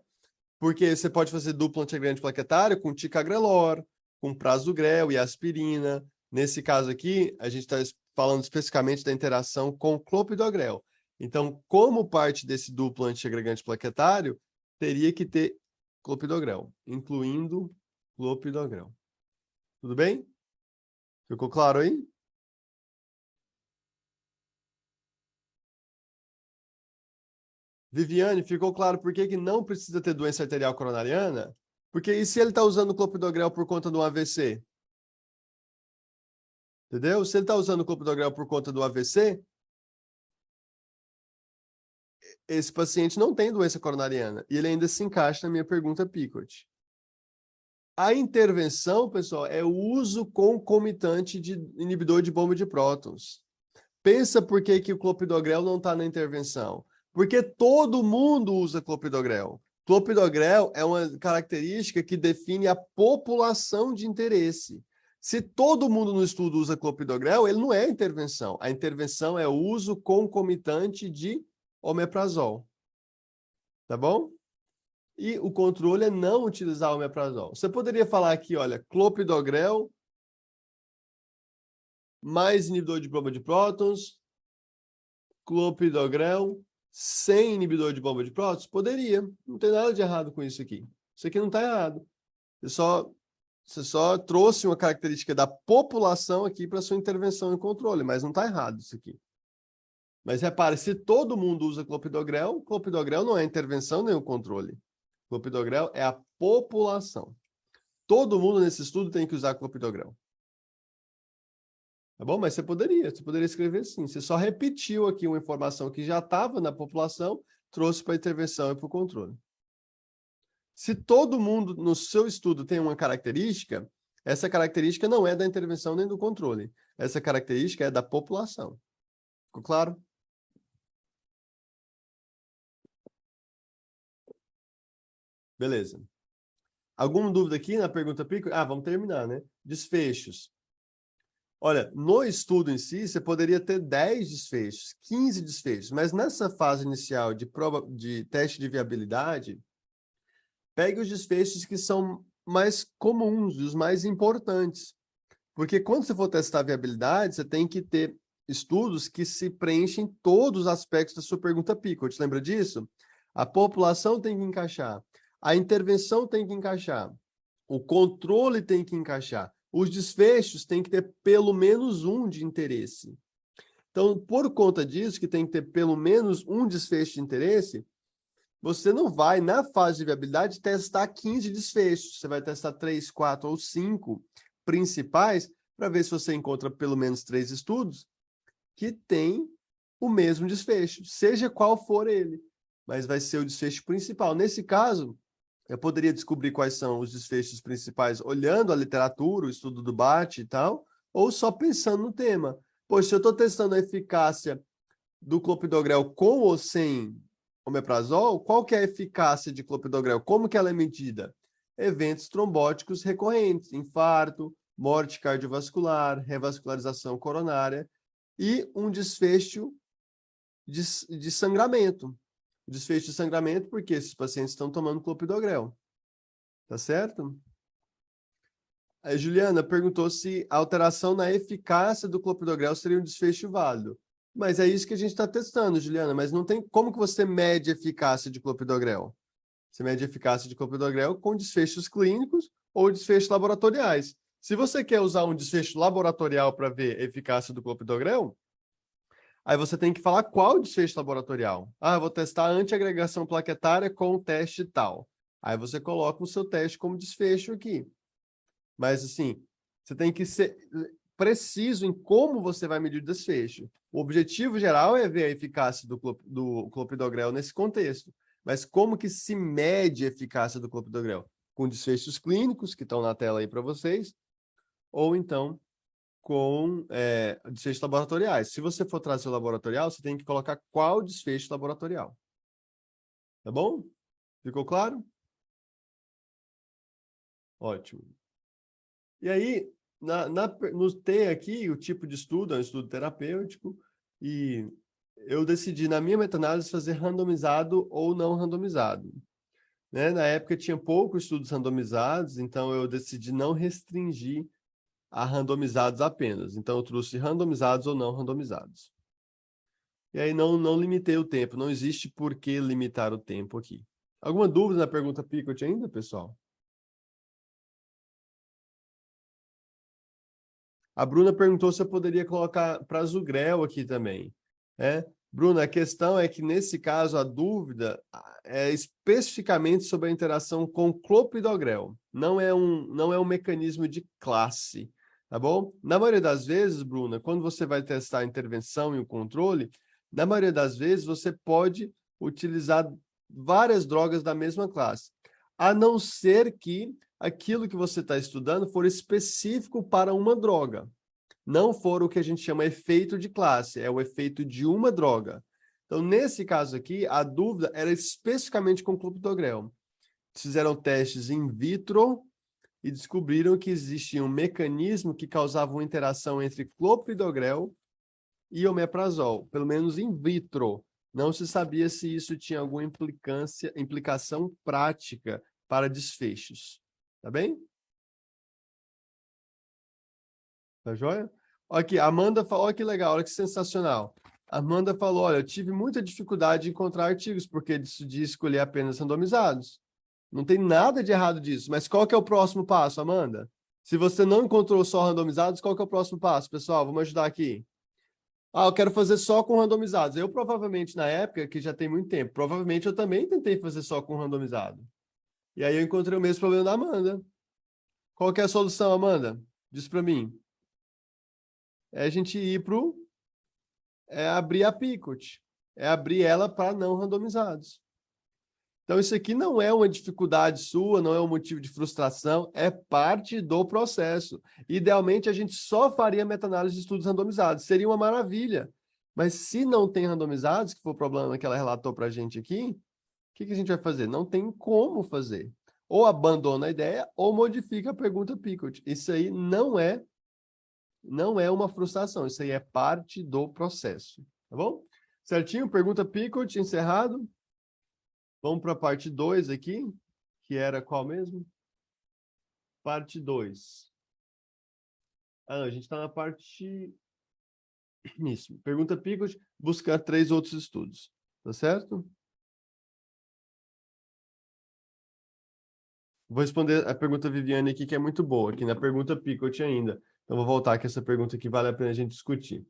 Porque você pode fazer dupla antiagregante plaquetário com ticagrelor, com prasugrel e aspirina. Nesse caso aqui, a gente está falando especificamente da interação com clopidogrel. Então, como parte desse duplo antiagregante plaquetário, teria que ter clopidogrel, incluindo clopidogrel. Tudo bem? Ficou claro aí? Viviane, ficou claro por que que não precisa ter doença arterial coronariana? Porque e se ele está usando clopidogrel por conta do AVC? Entendeu? Se ele está usando clopidogrel por conta do AVC, esse paciente não tem doença coronariana. E ele ainda se encaixa na minha pergunta Picot. A intervenção, pessoal, é o uso concomitante de inibidor de bomba de prótons. Pensa por que que o clopidogrel não está na intervenção. Porque todo mundo usa clopidogrel. Clopidogrel é uma característica que define a população de interesse. Se todo mundo no estudo usa clopidogrel, ele não é intervenção. A intervenção é o uso concomitante de omeprazol. Tá bom? E o controle é não utilizar omeprazol. Você poderia falar aqui, olha, clopidogrel mais inibidor de bomba de prótons, clopidogrel sem inibidor de bomba de prótons? Poderia. Não tem nada de errado com isso aqui. Isso aqui não está errado. Você só trouxe uma característica da população aqui para sua intervenção e controle, mas não está errado isso aqui. Mas repare, se todo mundo usa clopidogrel, clopidogrel não é intervenção nem o controle. Clopidogrel é a população. Todo mundo nesse estudo tem que usar clopidogrel. Tá bom? Mas você poderia escrever assim. Você só repetiu aqui uma informação que já estava na população, trouxe para a intervenção e para o controle. Se todo mundo no seu estudo tem uma característica, essa característica não é da intervenção nem do controle. Essa característica é da população. Ficou claro? Beleza. Alguma dúvida aqui na pergunta Pico? Vamos terminar, né? Desfechos. Olha, no estudo em si, você poderia ter 10 desfechos, 15 desfechos, mas nessa fase inicial de teste de viabilidade, pegue os desfechos que são mais comuns, os mais importantes. Porque quando você for testar a viabilidade, você tem que ter estudos que se preenchem todos os aspectos da sua pergunta Picot. Lembra disso? A população tem que encaixar, a intervenção tem que encaixar, o controle tem que encaixar. Os desfechos têm que ter pelo menos um de interesse. Então, por conta disso, que tem que ter pelo menos um desfecho de interesse, você não vai, na fase de viabilidade, testar 15 desfechos. Você vai testar 3, 4 ou 5 principais para ver se você encontra pelo menos 3 estudos que têm o mesmo desfecho, seja qual for ele. Mas vai ser o desfecho principal. Nesse caso, eu poderia descobrir quais são os desfechos principais olhando a literatura, o estudo do BAT e tal, ou só pensando no tema. Poxa, se eu estou testando a eficácia do clopidogrel com ou sem omeprazol, qual que é a eficácia de clopidogrel? Como que ela é medida? Eventos trombóticos recorrentes, infarto, morte cardiovascular, revascularização coronária e um desfecho de sangramento. Desfecho de sangramento porque esses pacientes estão tomando clopidogrel. Tá certo? A Juliana perguntou se a alteração na eficácia do clopidogrel seria um desfecho válido. Mas é isso que a gente está testando, Juliana. Mas não tem como que você mede a eficácia de clopidogrel. Você mede a eficácia de clopidogrel com desfechos clínicos ou desfechos laboratoriais. Se você quer usar um desfecho laboratorial para ver a eficácia do clopidogrel, aí você tem que falar qual desfecho laboratorial. Ah, eu vou testar a antiagregação plaquetária com o teste tal. Aí você coloca o seu teste como desfecho aqui. Mas, assim, você tem que ser preciso em como você vai medir o desfecho. O objetivo geral é ver a eficácia do clopidogrel nesse contexto. Mas como que se mede a eficácia do clopidogrel? Com desfechos clínicos, que estão na tela aí para vocês, ou então com desfechos laboratoriais. Se você for trazer o laboratorial, você tem que colocar qual desfecho laboratorial. Tá bom? Ficou claro? Ótimo. E aí, no T aqui, o tipo de estudo é um estudo terapêutico, e eu decidi, na minha meta-análise, fazer randomizado ou não randomizado. Né? Na época tinha poucos estudos randomizados, então eu decidi não restringir a randomizados apenas. Então eu trouxe randomizados ou não randomizados. E aí não limitei o tempo, não existe por que limitar o tempo aqui. Alguma dúvida na pergunta Picot ainda, pessoal? A Bruna perguntou se eu poderia colocar Prasugrel aqui também. Bruna, a questão é que, nesse caso, a dúvida é especificamente sobre a interação com clopidogrel. Não é um mecanismo de classe, tá bom? Na maioria das vezes, Bruna, quando você vai testar a intervenção e o controle, na maioria das vezes você pode utilizar várias drogas da mesma classe, a não ser que aquilo que você está estudando for específico para uma droga. Não for o que a gente chama efeito de classe, é o efeito de uma droga. Então, nesse caso aqui, a dúvida era especificamente com clopidogrel. Fizeram testes in vitro e descobriram que existia um mecanismo que causava uma interação entre clopidogrel e omeprazol, pelo menos in vitro. Não se sabia se isso tinha alguma implicação prática para desfechos. Tá bem? Tá joia? Olha aqui, a Amanda falou, olha que legal, olha que sensacional. A Amanda falou, olha, eu tive muita dificuldade de encontrar artigos, porque decidi escolher apenas randomizados. Não tem nada de errado disso, mas qual que é o próximo passo, Amanda? Se você não encontrou só randomizados, qual que é o próximo passo? Pessoal, vamos ajudar aqui. Ah, eu quero fazer só com randomizados. Eu provavelmente, na época, que já tem muito tempo, provavelmente eu também tentei fazer só com randomizado. E aí eu encontrei o mesmo problema da Amanda. Qual que é a solução, Amanda? Diz para mim. É a gente ir abrir a Picot. É abrir ela para não randomizados. Então, isso aqui não é uma dificuldade sua, não é um motivo de frustração, é parte do processo. Idealmente, a gente só faria meta-análise de estudos randomizados. Seria uma maravilha. Mas se não tem randomizados, que foi o problema que ela relatou para a gente aqui, o que a gente vai fazer? Não tem como fazer. Ou abandona a ideia, ou modifica a pergunta Picot. Isso aí não é uma frustração, isso aí é parte do processo, tá bom? Certinho? Pergunta Picot, encerrado. Vamos para a parte 2 aqui, que era qual mesmo? Parte 2. Ah, a gente está na parte... Isso. Pergunta Picot, buscar 3 outros estudos. Tá certo? Vou responder a pergunta Viviane aqui, que é muito boa, aqui na pergunta Picot ainda. Então, vou voltar aqui essa pergunta que vale a pena a gente discutir.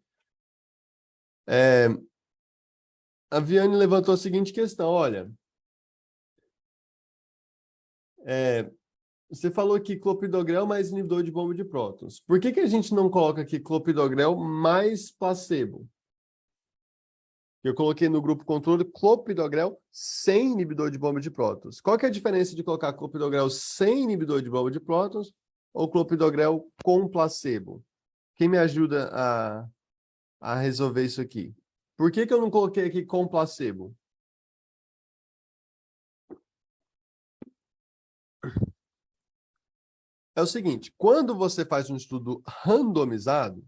A Viviane levantou a seguinte questão, olha... Você falou aqui clopidogrel mais inibidor de bomba de prótons. Por que a gente não coloca aqui clopidogrel mais placebo? Eu coloquei no grupo controle clopidogrel sem inibidor de bomba de prótons. Qual que é a diferença de colocar clopidogrel sem inibidor de bomba de prótons ou clopidogrel com placebo? Quem me ajuda a resolver isso aqui? Por que eu não coloquei aqui com placebo? É o seguinte, quando você faz um estudo randomizado,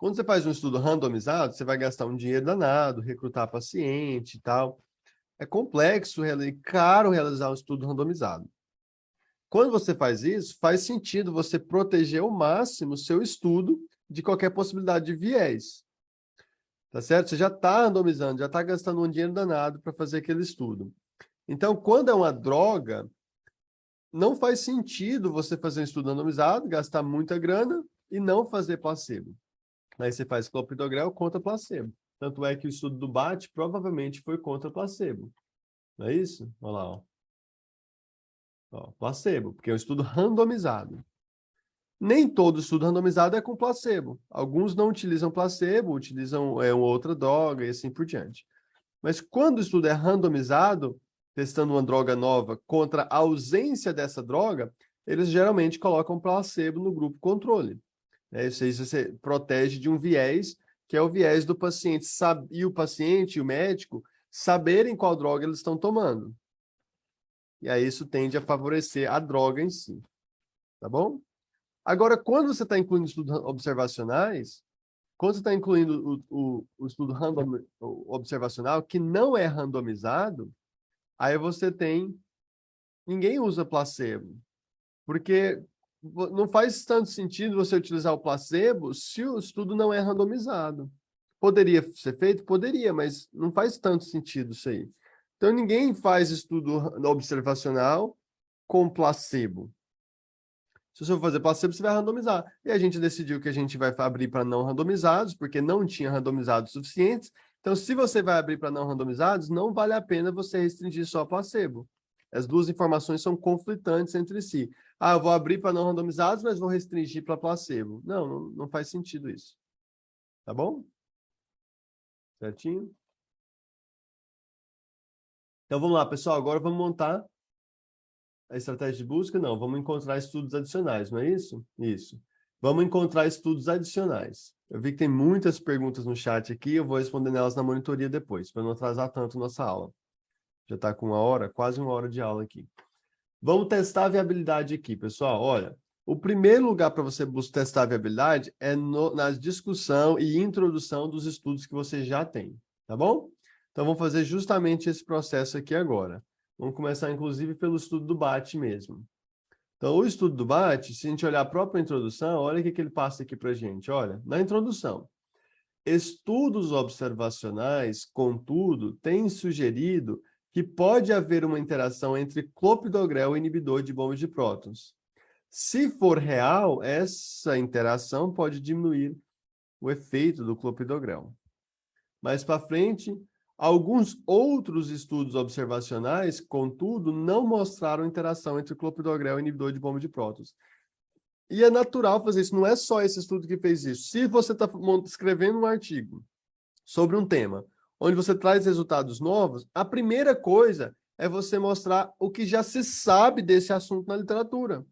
você vai gastar um dinheiro danado, recrutar paciente e tal. É complexo e caro realizar um estudo randomizado. Quando você faz isso, faz sentido você proteger ao máximo o seu estudo de qualquer possibilidade de viés. Tá certo? Você já está randomizando, já está gastando um dinheiro danado para fazer aquele estudo. Então, quando é uma droga, não faz sentido você fazer um estudo randomizado, gastar muita grana e não fazer placebo. Aí você faz clopidogrel contra placebo. Tanto é que o estudo do BAT provavelmente foi contra placebo. Não é isso? Olha lá, ó. Ó, placebo, porque é um estudo randomizado. Nem todo estudo randomizado é com placebo. Alguns não utilizam placebo, utilizam uma outra droga e assim por diante. Mas quando o estudo é randomizado, testando uma droga nova contra a ausência dessa droga, eles geralmente colocam placebo no grupo controle. Isso aí você protege de um viés, que é o viés do paciente e o paciente e o médico saberem qual droga eles estão tomando. E aí isso tende a favorecer a droga em si. Tá bom? Agora, quando você está incluindo estudos observacionais, quando você está incluindo o estudo observacional, que não é randomizado, aí você tem... Ninguém usa placebo. Porque não faz tanto sentido você utilizar o placebo se o estudo não é randomizado. Poderia ser feito? Poderia, mas não faz tanto sentido isso aí. Então, ninguém faz estudo observacional com placebo. Se você for fazer placebo, você vai randomizar. E a gente decidiu que a gente vai abrir para não randomizados, porque não tinha randomizados suficientes. Então, se você vai abrir para não randomizados, não vale a pena você restringir só placebo. As duas informações são conflitantes entre si. Ah, eu vou abrir para não randomizados, mas vou restringir para placebo. Não faz sentido isso. Tá bom? Certinho? Então, vamos lá, pessoal. Agora vamos montar a estratégia de busca? Não, vamos encontrar estudos adicionais, não é isso? Isso. Vamos encontrar estudos adicionais. Eu vi que tem muitas perguntas no chat aqui, eu vou responder nelas na monitoria depois, para não atrasar tanto nossa aula. Já está com quase uma hora de aula aqui. Vamos testar a viabilidade aqui, pessoal. Olha, o primeiro lugar para você testar a viabilidade é na discussão e introdução dos estudos que você já tem, tá bom? Então, vamos fazer justamente esse processo aqui agora. Vamos começar, inclusive, pelo estudo do BAT mesmo. Então, o estudo do BAT, se a gente olhar a própria introdução, olha o que ele passa aqui para a gente. Olha, na introdução. Estudos observacionais, contudo, têm sugerido que pode haver uma interação entre clopidogrel e inibidor de bomba de prótons. Se for real, essa interação pode diminuir o efeito do clopidogrel. Mais para frente, alguns outros estudos observacionais, contudo, não mostraram interação entre clopidogrel e inibidor de bomba de prótons. E é natural fazer isso, não é só esse estudo que fez isso. Se você está escrevendo um artigo sobre um tema, onde você traz resultados novos, a primeira coisa é você mostrar o que já se sabe desse assunto na literatura.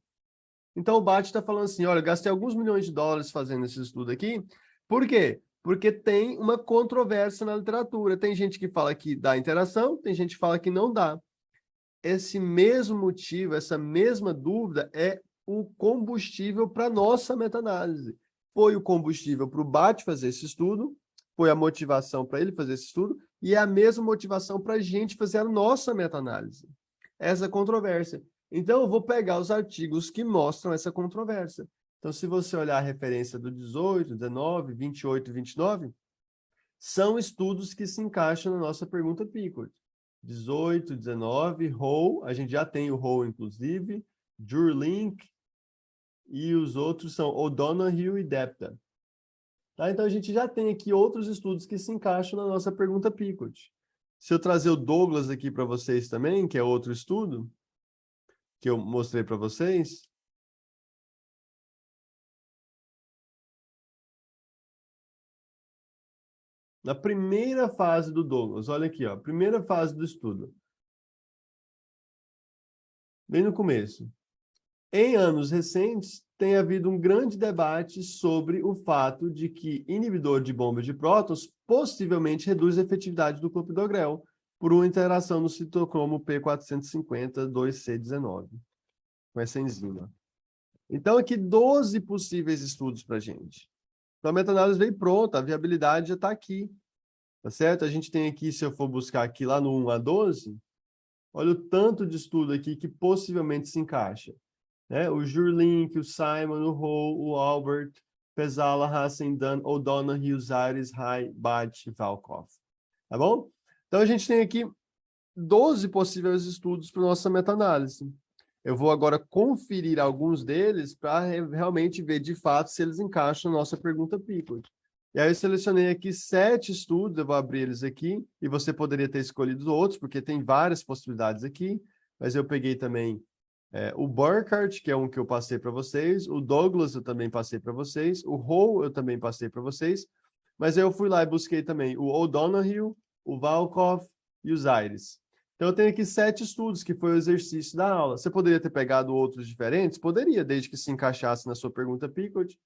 Então, o BAT está falando assim, olha, gastei alguns milhões de dólares fazendo esse estudo aqui. Por quê? Porque tem uma controvérsia na literatura. Tem gente que fala que dá interação, tem gente que fala que não dá. Esse mesmo motivo, essa mesma dúvida é o combustível para a nossa meta-análise. Foi o combustível para o BAT fazer esse estudo, foi a motivação para ele fazer esse estudo, e é a mesma motivação para a gente fazer a nossa meta-análise. Essa controvérsia. Então, eu vou pegar os artigos que mostram essa controvérsia. Então, se você olhar a referência do 18, 19, 28 e 29, são estudos que se encaixam na nossa pergunta Pickard. 18, 19, Howe, a gente já tem o Howe, inclusive, Jurlink, e os outros são O'Donoghue e Depta. Tá? Então, a gente já tem aqui outros estudos que se encaixam na nossa pergunta Pickard. Se eu trazer o Douglas aqui para vocês também, que é outro estudo, que eu mostrei para vocês. Na primeira fase do Douglas, olha aqui, ó, primeira fase do estudo. Bem no começo. Em anos recentes, tem havido um grande debate sobre o fato de que inibidor de bomba de prótons possivelmente reduz a efetividade do clopidogrel por uma interação no citocromo P450-2C19, com essa enzima. Então, aqui 12 possíveis estudos para a gente. Então, a meta-análise veio pronta, a viabilidade já está aqui. Tá certo? A gente tem aqui, se eu for buscar aqui lá no 1 a 12, olha o tanto de estudo aqui que possivelmente se encaixa. Né? O Jurlink, o Simon, o Ho, o Albert, Pesala, Hassen, Dunn, O'Donoghue, Zaires, Hai, Bate, Valkov. Tá bom? Então, a gente tem aqui 12 possíveis estudos para nossa meta-análise. Eu vou agora conferir alguns deles para realmente ver de fato se eles encaixam na nossa pergunta Pickett. E aí eu selecionei aqui 7 estudos, eu vou abrir eles aqui, e você poderia ter escolhido outros, porque tem várias possibilidades aqui, mas eu peguei também o Burkhardt, que é um que eu passei para vocês, o Douglas eu também passei para vocês, o Ho eu também passei para vocês, mas eu fui lá e busquei também o O'Donoghue, o Valkov e o Zaires. Então eu tenho aqui 7 estudos, que foi o exercício da aula. Você poderia ter pegado outros diferentes? Poderia, desde que se encaixasse na sua pergunta Pickett.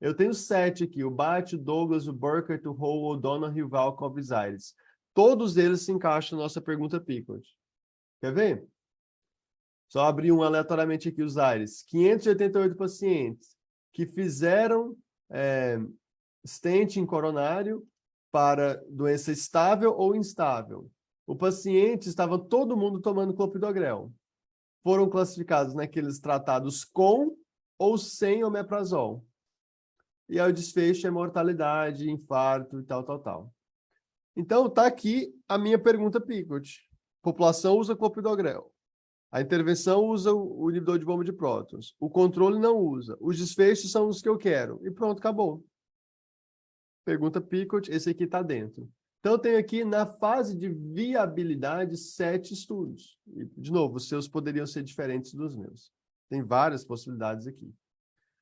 Eu tenho 7 aqui, o Bate, o Douglas, o Burkhardt, o Ho, o O'Donoghue, o Valkov e Zaires. Todos eles se encaixam na nossa pergunta Pickett. Quer ver? Só abrir um aleatoriamente aqui, os Zaires. 588 pacientes que fizeram stent coronário para doença estável ou instável. O paciente estava todo mundo tomando clopidogrel. Foram classificados naqueles tratados com ou sem omeprazol. E aí o desfecho é mortalidade, infarto e tal, tal, tal. Então, está aqui a minha pergunta Pickett. População usa clopidogrel. A intervenção usa o inibidor de bomba de prótons. O controle não usa. Os desfechos são os que eu quero. E pronto, acabou. Pergunta Pickett, esse aqui está dentro. Então, eu tenho aqui, na fase de viabilidade, 7 estudos. E, de novo, os seus poderiam ser diferentes dos meus. Tem várias possibilidades aqui.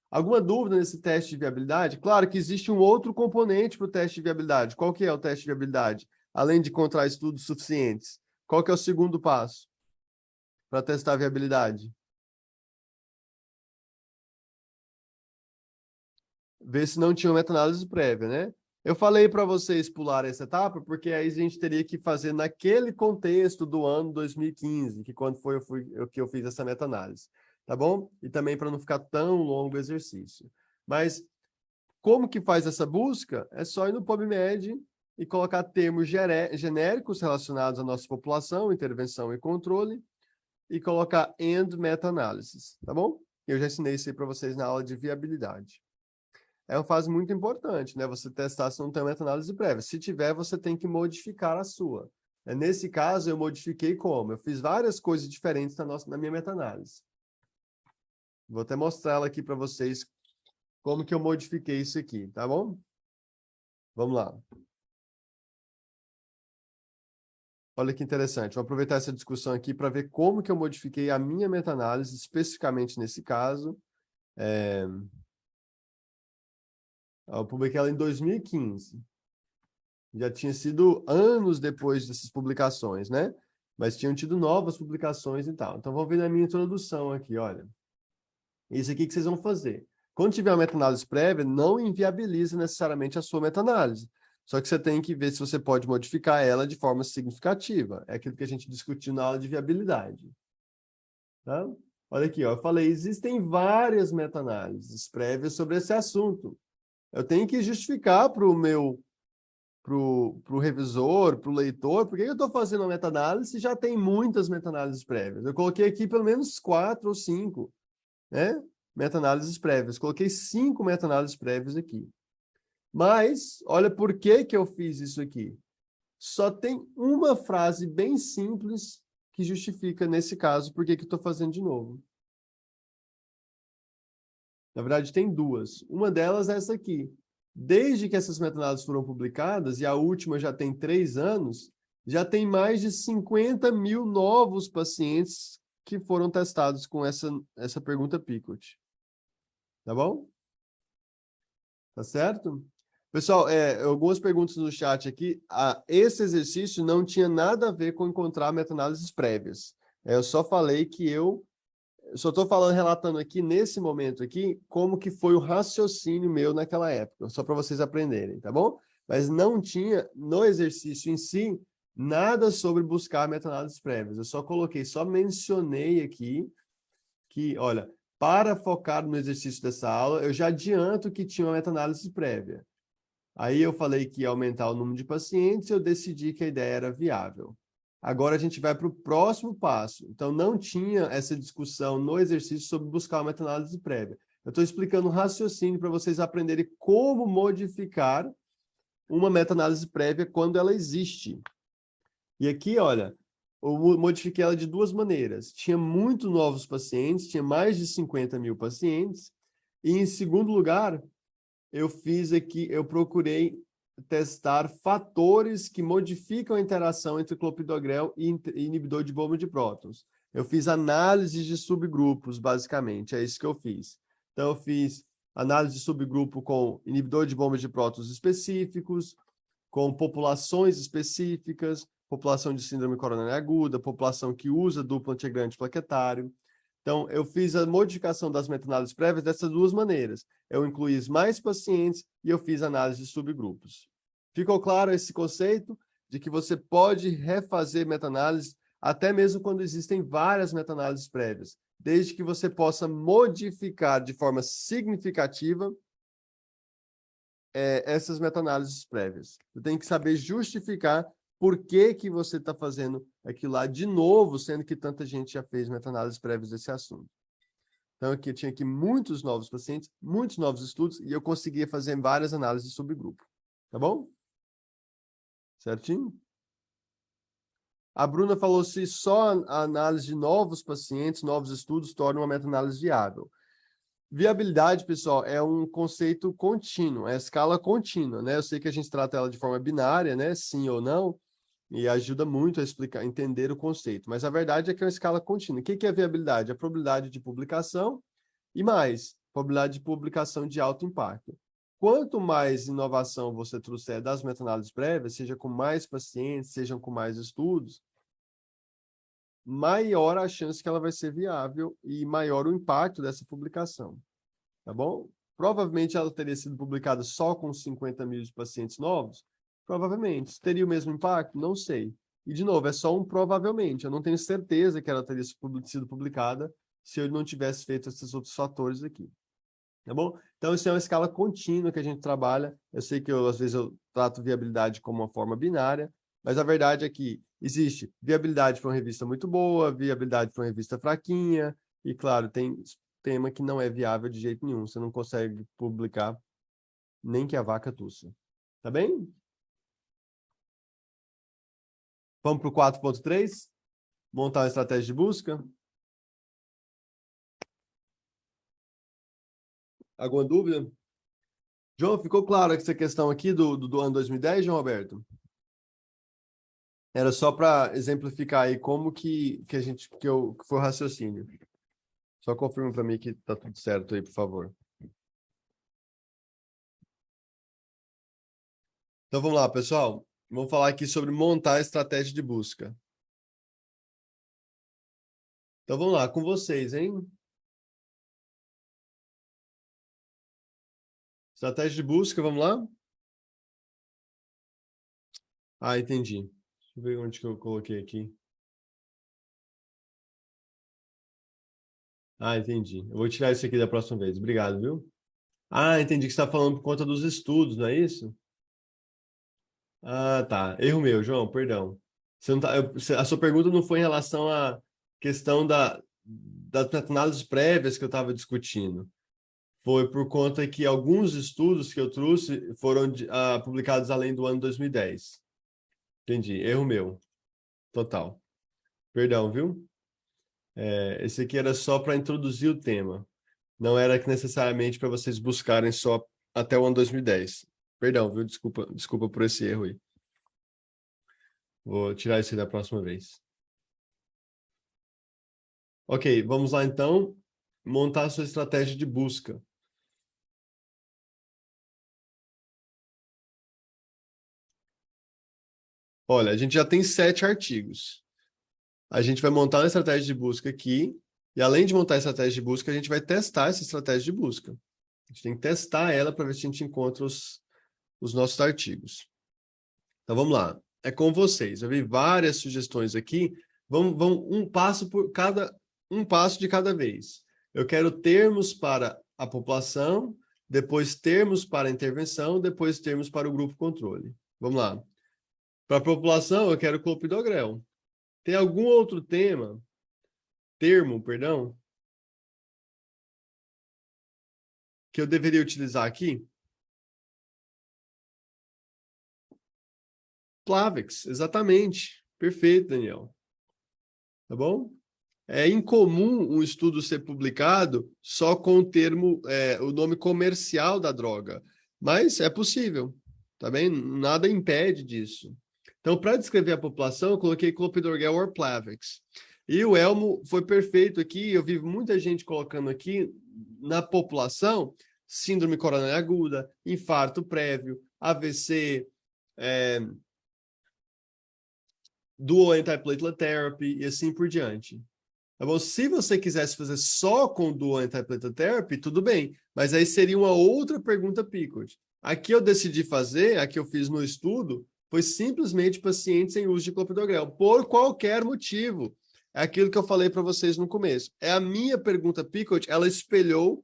Alguma dúvida nesse teste de viabilidade? Claro que existe um outro componente para o teste de viabilidade. Qual que é o teste de viabilidade? Além de encontrar estudos suficientes. Qual que é o segundo passo para testar a viabilidade? Ver se não tinha uma meta-análise prévia, né? Eu falei para vocês pular essa etapa, porque aí a gente teria que fazer naquele contexto do ano 2015, que quando foi que eu fiz essa meta-análise. Tá bom? E também para não ficar tão longo o exercício. Mas como que faz essa busca? É só ir no PubMed e colocar termos genéricos relacionados à nossa população, intervenção e controle, e colocar end meta-análises, tá bom? Eu já ensinei isso aí para vocês na aula de viabilidade. É uma fase muito importante, né? Você testar se não tem meta-análise prévia. Se tiver, você tem que modificar a sua. Nesse caso, eu modifiquei como? Eu fiz várias coisas diferentes na minha meta-análise. Vou até mostrar ela aqui para vocês como que eu modifiquei isso aqui, tá bom? Vamos lá. Olha que interessante. Vou aproveitar essa discussão aqui para ver como que eu modifiquei a minha meta-análise, especificamente nesse caso. Eu publiquei ela em 2015. Já tinha sido anos depois dessas publicações, né? Mas tinham tido novas publicações e tal. Então, vamos ver na minha introdução aqui, olha. Isso aqui que vocês vão fazer. Quando tiver uma meta-análise prévia, não inviabiliza necessariamente a sua meta-análise. Só que você tem que ver se você pode modificar ela de forma significativa. É aquilo que a gente discutiu na aula de viabilidade. Tá? Olha aqui, ó, eu falei, existem várias meta-análises prévias sobre esse assunto. Eu tenho que justificar para o revisor, para o leitor, por que eu estou fazendo uma meta-análise se já tem muitas meta-análises prévias. Eu coloquei aqui pelo menos 4 ou 5, né? Meta-análises prévias. Coloquei 5 meta-análises prévias aqui. Mas, olha por que eu fiz isso aqui. Só tem uma frase bem simples que justifica, nesse caso, por que eu estou fazendo de novo. Na verdade, tem duas. Uma delas é essa aqui. Desde que essas meta-análises foram publicadas, e a última já tem 3 anos, já tem mais de 50 mil novos pacientes que foram testados com essa pergunta Picot. Tá bom? Tá certo? Pessoal, algumas perguntas no chat aqui. Esse exercício não tinha nada a ver com encontrar meta-análises prévias. Eu só falei que eu só estou relatando aqui, nesse momento aqui, como que foi o raciocínio meu naquela época, só para vocês aprenderem, tá bom? Mas não tinha, no exercício em si, nada sobre buscar meta-análises prévias. Eu só mencionei aqui que, olha, para focar no exercício dessa aula, eu já adianto que tinha uma meta-análise prévia. Aí eu falei que ia aumentar o número de pacientes e eu decidi que a ideia era viável. Agora a gente vai para o próximo passo. Então, não tinha essa discussão no exercício sobre buscar uma meta-análise prévia. Eu estou explicando o raciocínio para vocês aprenderem como modificar uma meta-análise prévia quando ela existe. E aqui, olha, eu modifiquei ela de duas maneiras. Tinha muito novos pacientes, tinha mais de 50 mil pacientes. E, em segundo lugar, eu procurei testar fatores que modificam a interação entre clopidogrel e inibidor de bomba de prótons. Eu fiz análises de subgrupos, basicamente, é isso que eu fiz. Então, eu fiz análise de subgrupo com inibidor de bomba de prótons específicos, com populações específicas, população de síndrome coronária aguda, população que usa duplo antigrante plaquetário. Então, eu fiz a modificação das meta-análises prévias dessas duas maneiras. Eu incluí mais pacientes e eu fiz análise de subgrupos. Ficou claro esse conceito de que você pode refazer meta-análise até mesmo quando existem várias meta-análises prévias, desde que você possa modificar de forma significativa essas meta-análises prévias. Você tem que saber justificar por que que você está fazendo aquilo lá de novo, sendo que tanta gente já fez meta-análises prévias desse assunto. Então, aqui eu tinha aqui muitos novos pacientes, muitos novos estudos, e eu conseguia fazer várias análises de subgrupo. Tá bom? Certinho? A Bruna falou se só a análise de novos pacientes, novos estudos, torna uma meta-análise viável. Viabilidade, pessoal, é um conceito contínuo, é escala contínua, né? Eu sei que a gente trata ela de forma binária, né? Sim ou não, e ajuda muito a explicar, entender o conceito. Mas a verdade é que é uma escala contínua. O que é viabilidade? A probabilidade de publicação e mais, probabilidade de publicação de alto impacto. Quanto mais inovação você trouxer das meta-análises prévias, seja com mais pacientes, sejam com mais estudos, maior a chance que ela vai ser viável e maior o impacto dessa publicação. Tá bom? Provavelmente ela teria sido publicada só com 50 mil de pacientes novos? Provavelmente. Teria o mesmo impacto? Não sei. E, de novo, é só um provavelmente. Eu não tenho certeza que ela teria sido publicada se eu não tivesse feito esses outros fatores aqui. Tá bom? Então, isso é uma escala contínua que a gente trabalha. Eu sei que às vezes eu trato viabilidade como uma forma binária, mas a verdade é que existe viabilidade para uma revista muito boa, viabilidade para uma revista fraquinha, e, claro, tem tema que não é viável de jeito nenhum. Você não consegue publicar nem que a vaca tussa. Tá bem? Vamos para o 4.3? Montar uma estratégia de busca? Alguma dúvida? João, ficou claro essa questão aqui do ano 2010, João Roberto? Era só para exemplificar aí como que foi o raciocínio. Só confirma para mim que tá tudo certo aí, por favor. Então vamos lá, pessoal. Vamos falar aqui sobre montar a estratégia de busca. Então vamos lá, com vocês, hein? Estratégia de busca, vamos lá? Ah, entendi. Deixa eu ver onde que eu coloquei aqui. Ah, entendi. Eu vou tirar isso aqui da próxima vez. Obrigado, viu? Ah, entendi que você está falando por conta dos estudos, não é isso? Ah, tá. Erro meu, João, perdão. Você não tá, a sua pergunta não foi em relação à questão das análises prévias que eu estava discutindo. Foi por conta que alguns estudos que eu trouxe foram publicados além do ano 2010. Entendi. Erro meu. Total. Perdão, viu? Esse aqui era só para introduzir o tema. Não era que necessariamente para vocês buscarem só até o ano 2010. Perdão, viu? Desculpa por esse erro aí. Vou tirar isso aí da próxima vez. Ok, vamos lá então montar a sua estratégia de busca. Olha, a gente já tem 7 artigos. A gente vai montar uma estratégia de busca aqui, e além de montar a estratégia de busca, a gente vai testar essa estratégia de busca. A gente tem que testar ela para ver se a gente encontra os nossos artigos. Então vamos lá. É com vocês. Eu vi várias sugestões aqui. Vamos um passo de cada vez. Eu quero termos para a população, depois termos para a intervenção, depois termos para o grupo controle. Vamos lá. Para a população, eu quero clopidogrel. Tem algum outro termo, perdão, que eu deveria utilizar aqui? Plavix, exatamente. Perfeito, Daniel. Tá bom? É incomum um estudo ser publicado só com o termo, o nome comercial da droga, mas é possível, tá bem? Nada impede disso. Então, para descrever a população, eu coloquei clopidogrel or Plavix. E o Elmo foi perfeito aqui, eu vi muita gente colocando aqui na população síndrome coronária aguda, infarto prévio, AVC, dual antiplatelet therapy e assim por diante. Tá bom? Se você quisesse fazer só com dual antiplatelet therapy, tudo bem, mas aí seria uma outra pergunta Picot. Aqui eu decidi fazer, aqui eu fiz no estudo, foi simplesmente pacientes sem uso de clopidogrel, por qualquer motivo. É aquilo que eu falei para vocês no começo. É a minha pergunta Picot, ela espelhou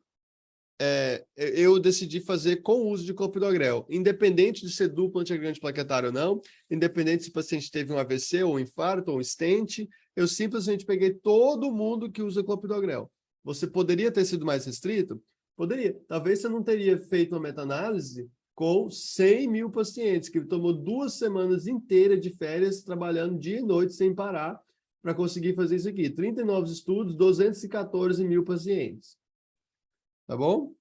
eu decidi fazer com o uso de clopidogrel, independente de ser duplo antiagregante plaquetário ou não, independente se o paciente teve um AVC ou um infarto ou um stent, eu simplesmente peguei todo mundo que usa clopidogrel. Você poderia ter sido mais restrito? Poderia. Talvez você não teria feito uma meta-análise com 100 mil pacientes, que tomou 2 semanas inteiras de férias, trabalhando dia e noite sem parar, para conseguir fazer isso aqui. 39 estudos, 214 mil pacientes. Tá bom?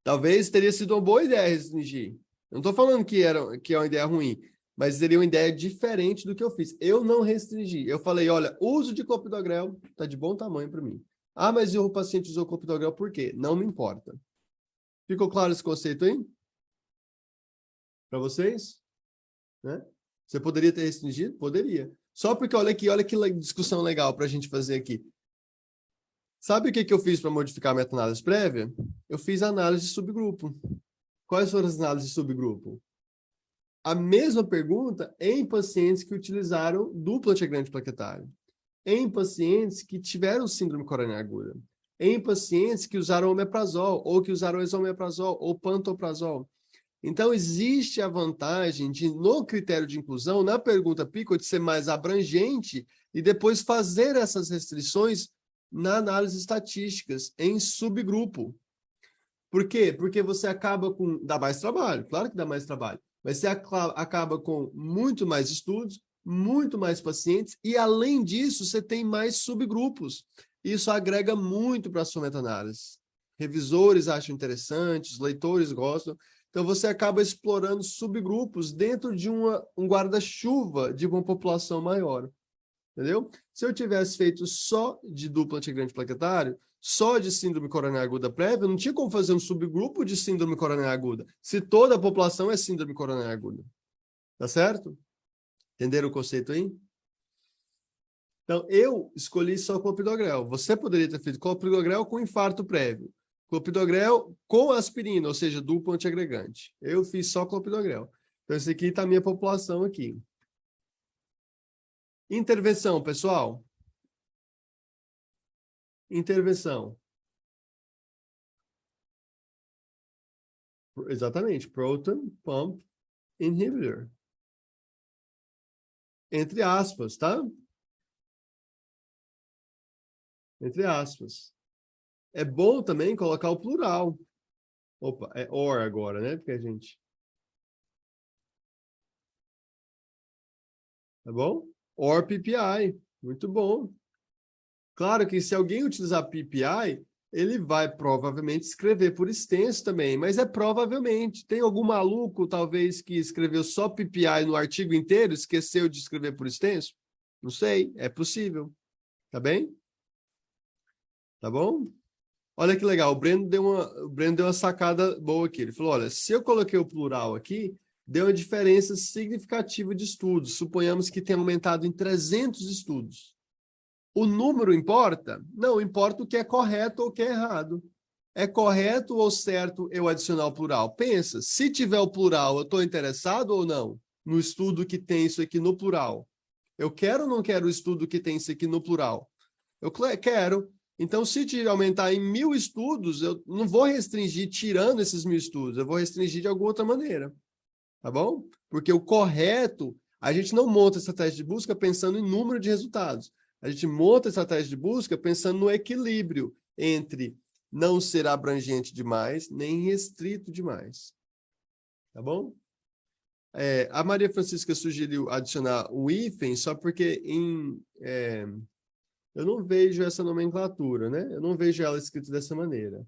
Talvez teria sido uma boa ideia restringir. Eu não estou falando que é uma ideia ruim, mas seria uma ideia diferente do que eu fiz. Eu não restringi. Eu falei, olha, uso de clopidogrel está de bom tamanho para mim. Ah, mas o paciente usou clopidogrel por quê? Não me importa. Ficou claro esse conceito aí? Para vocês? Né? Você poderia ter restringido? Poderia. Só porque, olha aqui, olha que discussão legal para a gente fazer aqui. Sabe o que eu fiz para modificar a meta-análise prévia? Eu fiz análise de subgrupo. Quais foram as análises de subgrupo? A mesma pergunta em pacientes que utilizaram duplo antiagregante plaquetário, em pacientes que tiveram síndrome coronária aguda, em pacientes que usaram omeprazol, ou que usaram esomeprazol, ou pantoprazol. Então, existe a vantagem de, no critério de inclusão, na pergunta Picot, ser mais abrangente e depois fazer essas restrições na análise estatísticas, em subgrupo. Por quê? Porque você acaba com... Dá mais trabalho, claro que dá mais trabalho, mas você acaba com muito mais estudos, muito mais pacientes, e além disso, você tem mais subgrupos. Isso agrega muito para a sua meta-análise. Revisores acham interessantes, leitores gostam. Então, você acaba explorando subgrupos dentro de um guarda-chuva de uma população maior. Entendeu? Se eu tivesse feito só de duplo antiagregante plaquetário, só de síndrome coronária aguda prévia, eu não tinha como fazer um subgrupo de síndrome coronária aguda, se toda a população é síndrome coronária aguda. Tá certo? Entenderam o conceito aí? Então, eu escolhi só clopidogrel. Você poderia ter feito clopidogrel com infarto prévio. Clopidogrel com aspirina, ou seja, duplo antiagregante. Eu fiz só clopidogrel. Então, esse aqui está a minha população aqui. Intervenção, pessoal. Intervenção. Exatamente. Proton Pump Inhibitor. Entre aspas, tá? Entre aspas. É bom também colocar o plural. Opa, é or agora, né? Porque a gente... Tá bom? Or PPI. Muito bom. Claro que se alguém utilizar PPI, ele vai provavelmente escrever por extenso também, mas é provavelmente. Tem algum maluco, talvez, que escreveu só PPI no artigo inteiro, esqueceu de escrever por extenso? Não sei, é possível. Tá bem? Tá bom? Olha que legal, o Breno deu uma sacada boa aqui. Ele falou, olha, se eu coloquei o plural aqui, deu uma diferença significativa de estudos. Suponhamos que tenha aumentado em 300 estudos. O número importa? Não, importa o que é correto ou o que é errado. É correto ou certo eu adicionar o plural? Pensa, se tiver o plural, eu estou interessado ou não no estudo que tem isso aqui no plural? Eu quero ou não quero o estudo que tem isso aqui no plural? Eu quero. Então, se aumentar em 1000 estudos, eu não vou restringir tirando esses 1000 estudos, eu vou restringir de alguma outra maneira. Tá bom? Porque o correto, a gente não monta estratégia de busca pensando em número de resultados. A gente monta estratégia de busca pensando no equilíbrio entre não ser abrangente demais, nem restrito demais. Tá bom? A Maria Francisca sugeriu adicionar o hífen só porque eu não vejo essa nomenclatura, né? Eu não vejo ela escrita dessa maneira.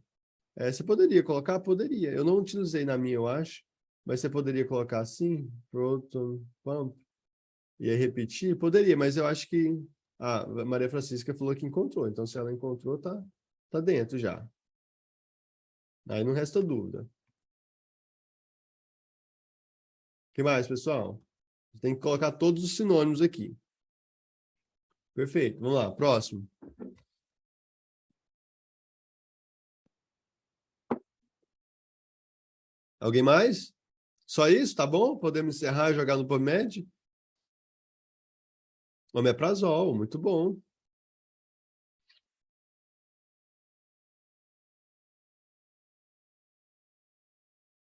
Você poderia colocar? Poderia. Eu não utilizei na minha, eu acho. Mas você poderia colocar assim? Proton, pump. E aí repetir? Poderia, mas eu acho que a Maria Francisca falou que encontrou. Então, se ela encontrou, tá dentro já. Aí não resta dúvida. O que mais, pessoal? Tem que colocar todos os sinônimos aqui. Perfeito. Vamos lá. Próximo. Alguém mais? Só isso? Tá bom? Podemos encerrar e jogar no PubMed? Omeprazol, muito bom. O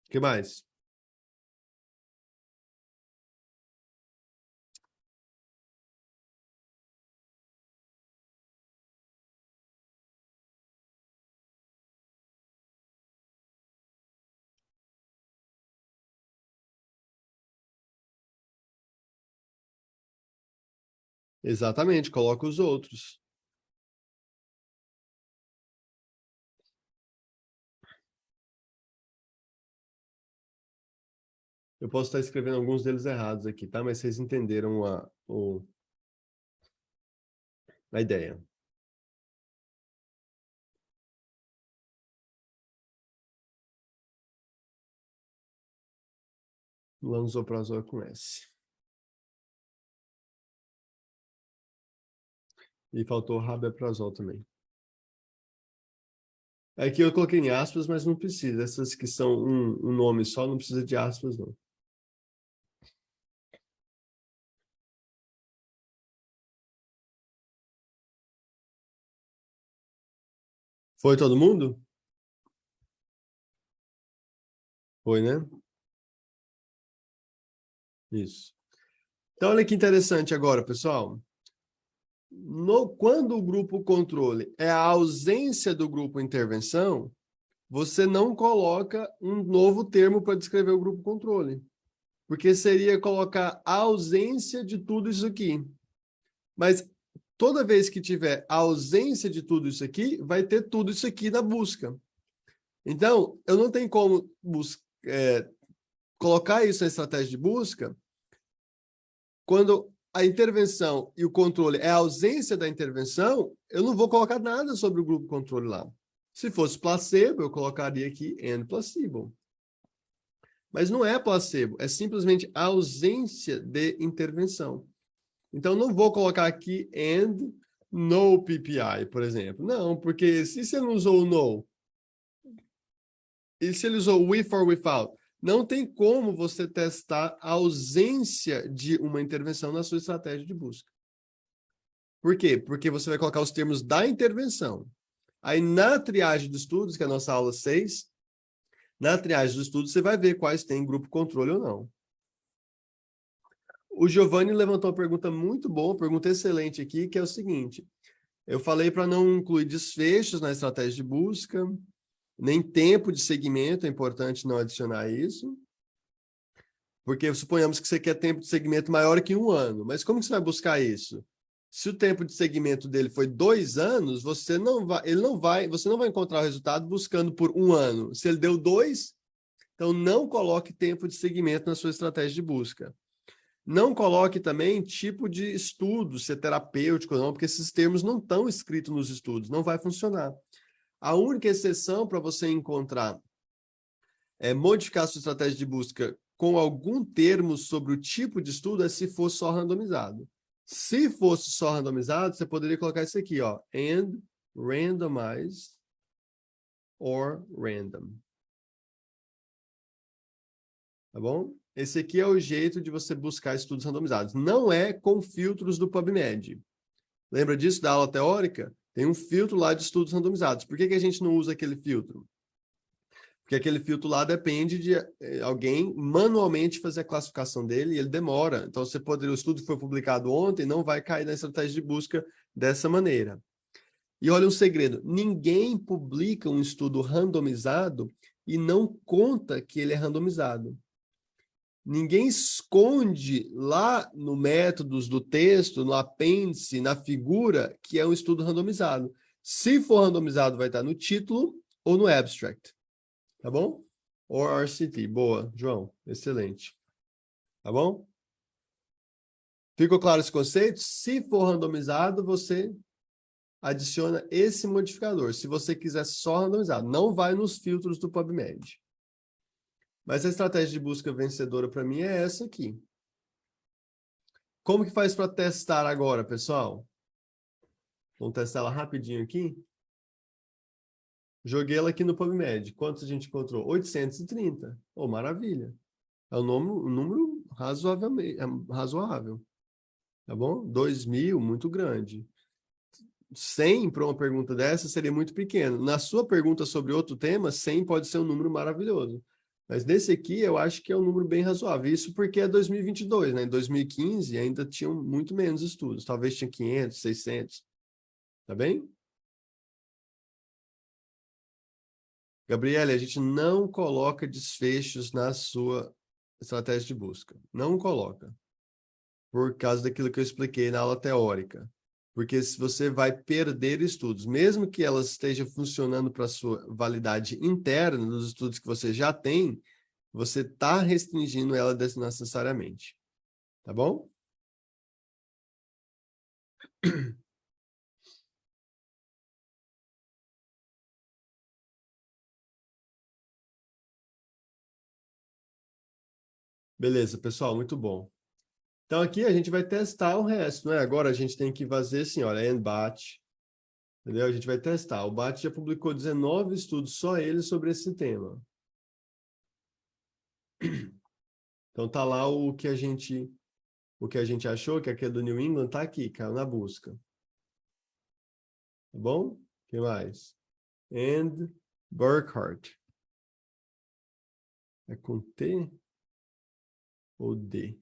que mais? Exatamente, coloca os outros. Eu posso estar escrevendo alguns deles errados aqui, tá? Mas vocês entenderam a ideia. Lansoprazol com S. E faltou rabeprazol também. Aqui eu coloquei em aspas, mas não precisa. Essas que são um nome só, não precisa de aspas, não. Foi todo mundo? Foi, né? Isso. Então, olha que interessante agora, pessoal. Quando o grupo controle é a ausência do grupo intervenção, você não coloca um novo termo para descrever o grupo controle. Porque seria colocar a ausência de tudo isso aqui. Mas toda vez que tiver a ausência de tudo isso aqui, vai ter tudo isso aqui na busca. Então, eu não tenho como colocar isso na estratégia de busca quando a intervenção e o controle é a ausência da intervenção, eu não vou colocar nada sobre o grupo controle lá. Se fosse placebo, eu colocaria aqui and placebo. Mas não é placebo, é simplesmente a ausência de intervenção. Então, não vou colocar aqui and no PPI, por exemplo. Não, porque se você não usou o no, e se ele usou with or without, não tem como você testar a ausência de uma intervenção na sua estratégia de busca. Por quê? Porque você vai colocar os termos da intervenção. Aí, na triagem de estudos, que é a nossa aula 6, na triagem dos estudos, você vai ver quais tem grupo controle ou não. O Giovanni levantou uma pergunta muito boa, uma pergunta excelente aqui, que é o seguinte: eu falei para não incluir desfechos na estratégia de busca, nem tempo de segmento, é importante não adicionar isso, porque suponhamos que você quer tempo de segmento maior que 1 ano, mas como que você vai buscar isso? Se o tempo de segmento dele foi 2 anos, você não vai encontrar o resultado buscando por 1 ano. Se ele deu 2, então não coloque tempo de segmento na sua estratégia de busca. Não coloque também tipo de estudo, se é terapêutico ou não, porque esses termos não estão escritos nos estudos, não vai funcionar. A única exceção para você encontrar modificar a sua estratégia de busca com algum termo sobre o tipo de estudo é se for só randomizado. Se fosse só randomizado, você poderia colocar isso aqui, ó, and randomized or random. Tá bom? Esse aqui é o jeito de você buscar estudos randomizados. Não é com filtros do PubMed. Lembra disso da aula teórica? Tem um filtro lá de estudos randomizados. Por que que a gente não usa aquele filtro? Porque aquele filtro lá depende de alguém manualmente fazer a classificação dele e ele demora. Então, você poderia, o estudo foi publicado ontem, não vai cair na estratégia de busca dessa maneira. E olha um segredo, ninguém publica um estudo randomizado e não conta que ele é randomizado. Ninguém esconde lá no métodos do texto, no apêndice, na figura, que é um estudo randomizado. Se for randomizado, vai estar no título ou no abstract. Tá bom? Or RCT. Boa, João. Excelente. Tá bom? Ficou claro esse conceito? Se for randomizado, você adiciona esse modificador. Se você quiser só randomizado, não vai nos filtros do PubMed. Mas a estratégia de busca vencedora para mim é essa aqui. Como que faz para testar agora, pessoal? Vamos testar ela rapidinho aqui. Joguei ela aqui no PubMed. Quantos a gente encontrou? 830. Oh, maravilha. É um número razoável. Tá bom? 2.000, muito grande. 100 para uma pergunta dessa seria muito pequeno. Na sua pergunta sobre outro tema, 100 pode ser um número maravilhoso. Mas nesse aqui, eu acho que é um número bem razoável. Isso porque é 2022, né? Em 2015 ainda tinham muito menos estudos. Talvez tinha 500, 600. Tá bem? Gabriele, a gente não coloca desfechos na sua estratégia de busca. Não coloca. Por causa daquilo que eu expliquei na aula teórica. Porque se você vai perder estudos, mesmo que elas estejam funcionando para a sua validade interna dos estudos que você já tem, você está restringindo ela desnecessariamente. Tá bom? Beleza, pessoal, muito bom. Então aqui a gente vai testar o resto, né? Agora a gente tem que fazer assim, olha, NBAT, entendeu? A gente vai testar. O BAT já publicou 19 estudos, só ele, sobre esse tema. Então tá lá o que a gente achou, que é aquele do New England, tá aqui, caiu na busca. Tá bom? O que mais? And Burkhardt. É com T ou D?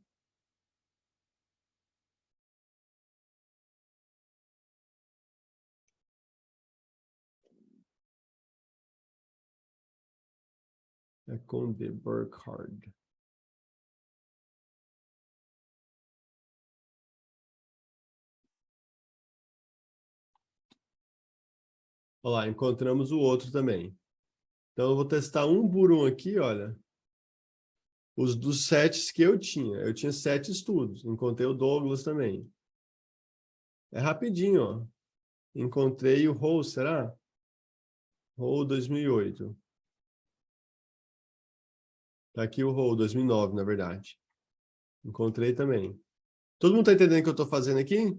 É com D, Burkhardt. Olha lá, encontramos o outro também. Então eu vou testar um por um aqui, olha. Os dos 7 que eu tinha. Eu tinha 7 estudos. Encontrei o Douglas também. É rapidinho, ó. Encontrei o Hall, será? Hall 2008. Tá aqui o Hall 2009, na verdade. Encontrei também. Todo mundo tá entendendo o que eu tô fazendo aqui?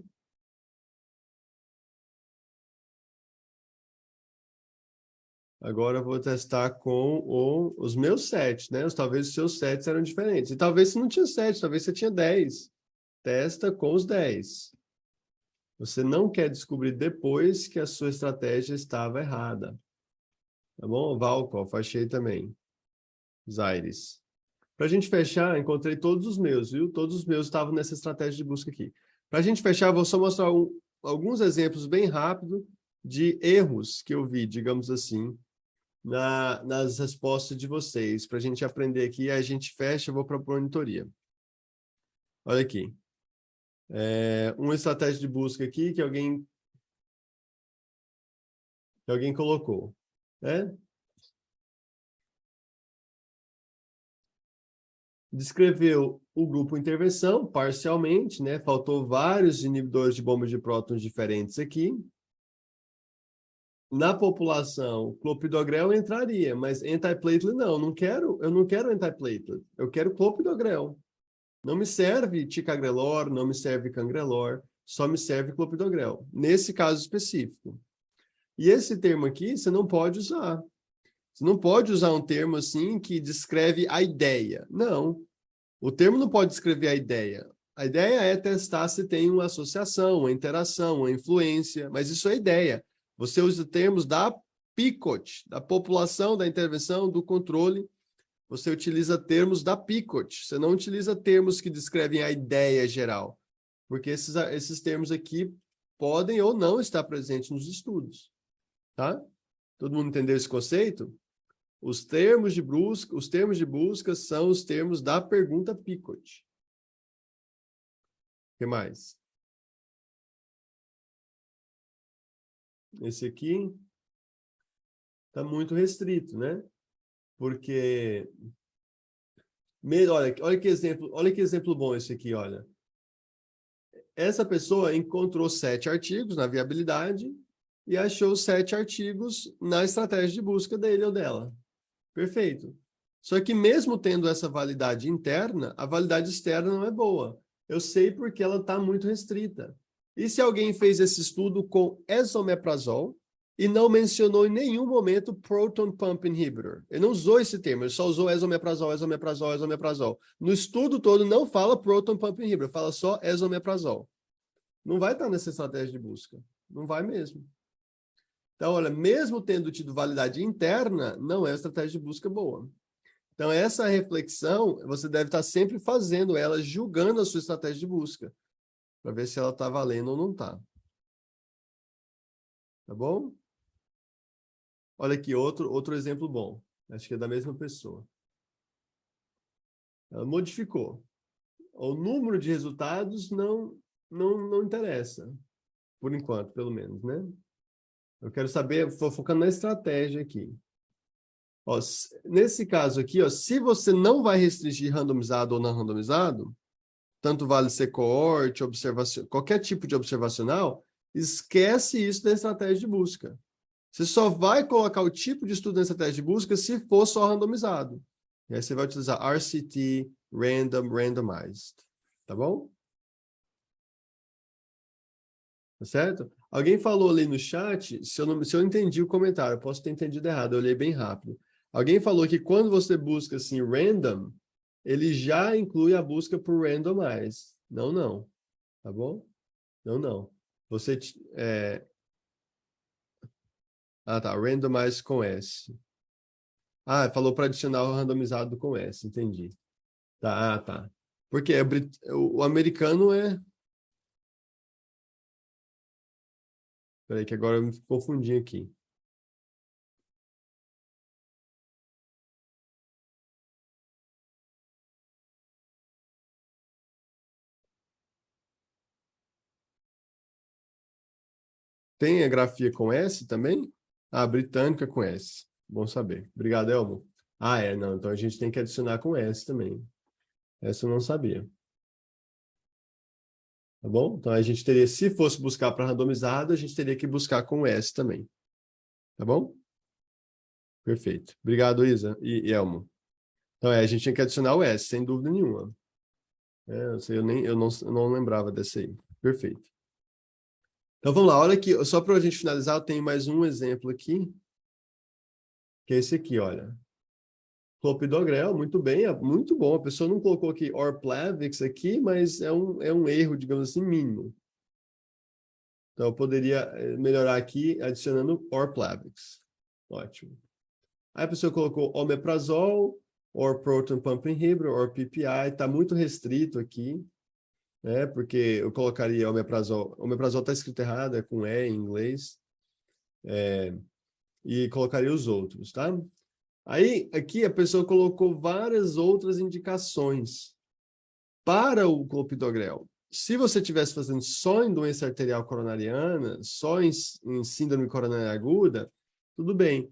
Agora eu vou testar com os meus 7, né? Talvez os seus 7 eram diferentes. E talvez você não tinha 7, talvez você tinha 10. Testa com os 10. Você não quer descobrir depois que a sua estratégia estava errada. Tá bom? Valkov, achei também. Zaires. Para a gente fechar, encontrei todos os meus, viu? Todos os meus estavam nessa estratégia de busca aqui. Para a gente fechar, eu vou só mostrar alguns exemplos bem rápido de erros que eu vi, digamos assim, nas respostas de vocês, para a gente aprender aqui. A gente fecha, eu vou para a monitoria. Olha aqui. Uma estratégia de busca aqui que alguém colocou, né? Descreveu o grupo intervenção parcialmente, né? Faltou vários inibidores de bombas de prótons diferentes aqui. Na população, clopidogrel entraria, mas antiplatelet não, eu não quero antiplatelet, eu quero clopidogrel. Não me serve ticagrelor, não me serve cangrelor, só me serve clopidogrel, nesse caso específico. E esse termo aqui você não pode usar. Você não pode usar um termo assim que descreve a ideia. Não. O termo não pode descrever a ideia. A ideia é testar se tem uma associação, uma interação, uma influência, mas isso é ideia. Você usa termos da PICOT, da população, da intervenção, do controle. Você utiliza termos da PICOT. Você não utiliza termos que descrevem a ideia geral, porque esses termos aqui podem ou não estar presentes nos estudos. Tá? Todo mundo entendeu esse conceito? Os termos de busca são os termos da pergunta PICOT. O que mais? Esse aqui está muito restrito, né? Porque olha que exemplo bom esse aqui, olha. Essa pessoa encontrou 7 artigos na viabilidade e achou 7 artigos na estratégia de busca dele ou dela. Perfeito. Só que mesmo tendo essa validade interna, a validade externa não é boa. Eu sei porque ela está muito restrita. E se alguém fez esse estudo com esomeprazol e não mencionou em nenhum momento proton pump inhibitor? Ele não usou esse termo, ele só usou esomeprazol, esomeprazol, esomeprazol. No estudo todo não fala proton pump inhibitor, fala só esomeprazol. Não vai estar nessa estratégia de busca. Não vai mesmo. Então, olha, mesmo tendo tido validade interna, não é uma estratégia de busca boa. Então, essa reflexão, você deve estar sempre fazendo ela, julgando a sua estratégia de busca, para ver se ela está valendo ou não está. Tá bom? Olha aqui, outro exemplo bom. Acho que é da mesma pessoa. Ela modificou. O número de resultados não interessa, por enquanto, pelo menos, né? Eu quero saber, estou focando na estratégia aqui. Ó, nesse caso aqui, ó, se você não vai restringir randomizado ou não randomizado, tanto vale ser coorte, observação, qualquer tipo de observacional, esquece isso da estratégia de busca. Você só vai colocar o tipo de estudo na estratégia de busca se for só randomizado. E aí você vai utilizar RCT, Random, Randomized. Tá bom? Tá certo? Alguém falou ali no chat, se eu entendi o comentário, eu posso ter entendido errado, eu olhei bem rápido. Alguém falou que quando você busca assim random, ele já inclui a busca por randomize. Não, não. Tá bom? Não, não. Você tá, randomize com S. Ah, falou para adicionar o randomizado com S, entendi. Tá, tá. Porque o americano é. Peraí, que agora eu me confundi aqui. Tem a grafia com S também? Ah, britânica com S. Bom saber. Obrigado, Elmo. Ah, não. Então a gente tem que adicionar com S também. Essa eu não sabia. Tá bom? Então a gente teria, se fosse buscar para randomizado, a gente teria que buscar com S também. Tá bom? Perfeito. Obrigado, Isa e Elmo. Então a gente tinha que adicionar o S, sem dúvida nenhuma. Eu não lembrava desse aí. Perfeito. Então vamos lá, olha aqui, só para a gente finalizar, eu tenho mais um exemplo aqui, que é esse aqui, olha. Clopidogrel, muito bem, muito bom. A pessoa não colocou aqui Orplavix aqui, mas é um erro, digamos assim, mínimo. Então eu poderia melhorar aqui adicionando Orplavix. Ótimo. Aí a pessoa colocou omeprazol, or proton pump inhibitor, or PPI, está muito restrito aqui, né? Porque eu colocaria omeprazol. Omeprazol está escrito errado, é com E em inglês. E colocaria os outros, tá? Aí, aqui a pessoa colocou várias outras indicações para o clopidogrel. Se você estivesse fazendo só em doença arterial coronariana, só em síndrome coronária aguda, tudo bem.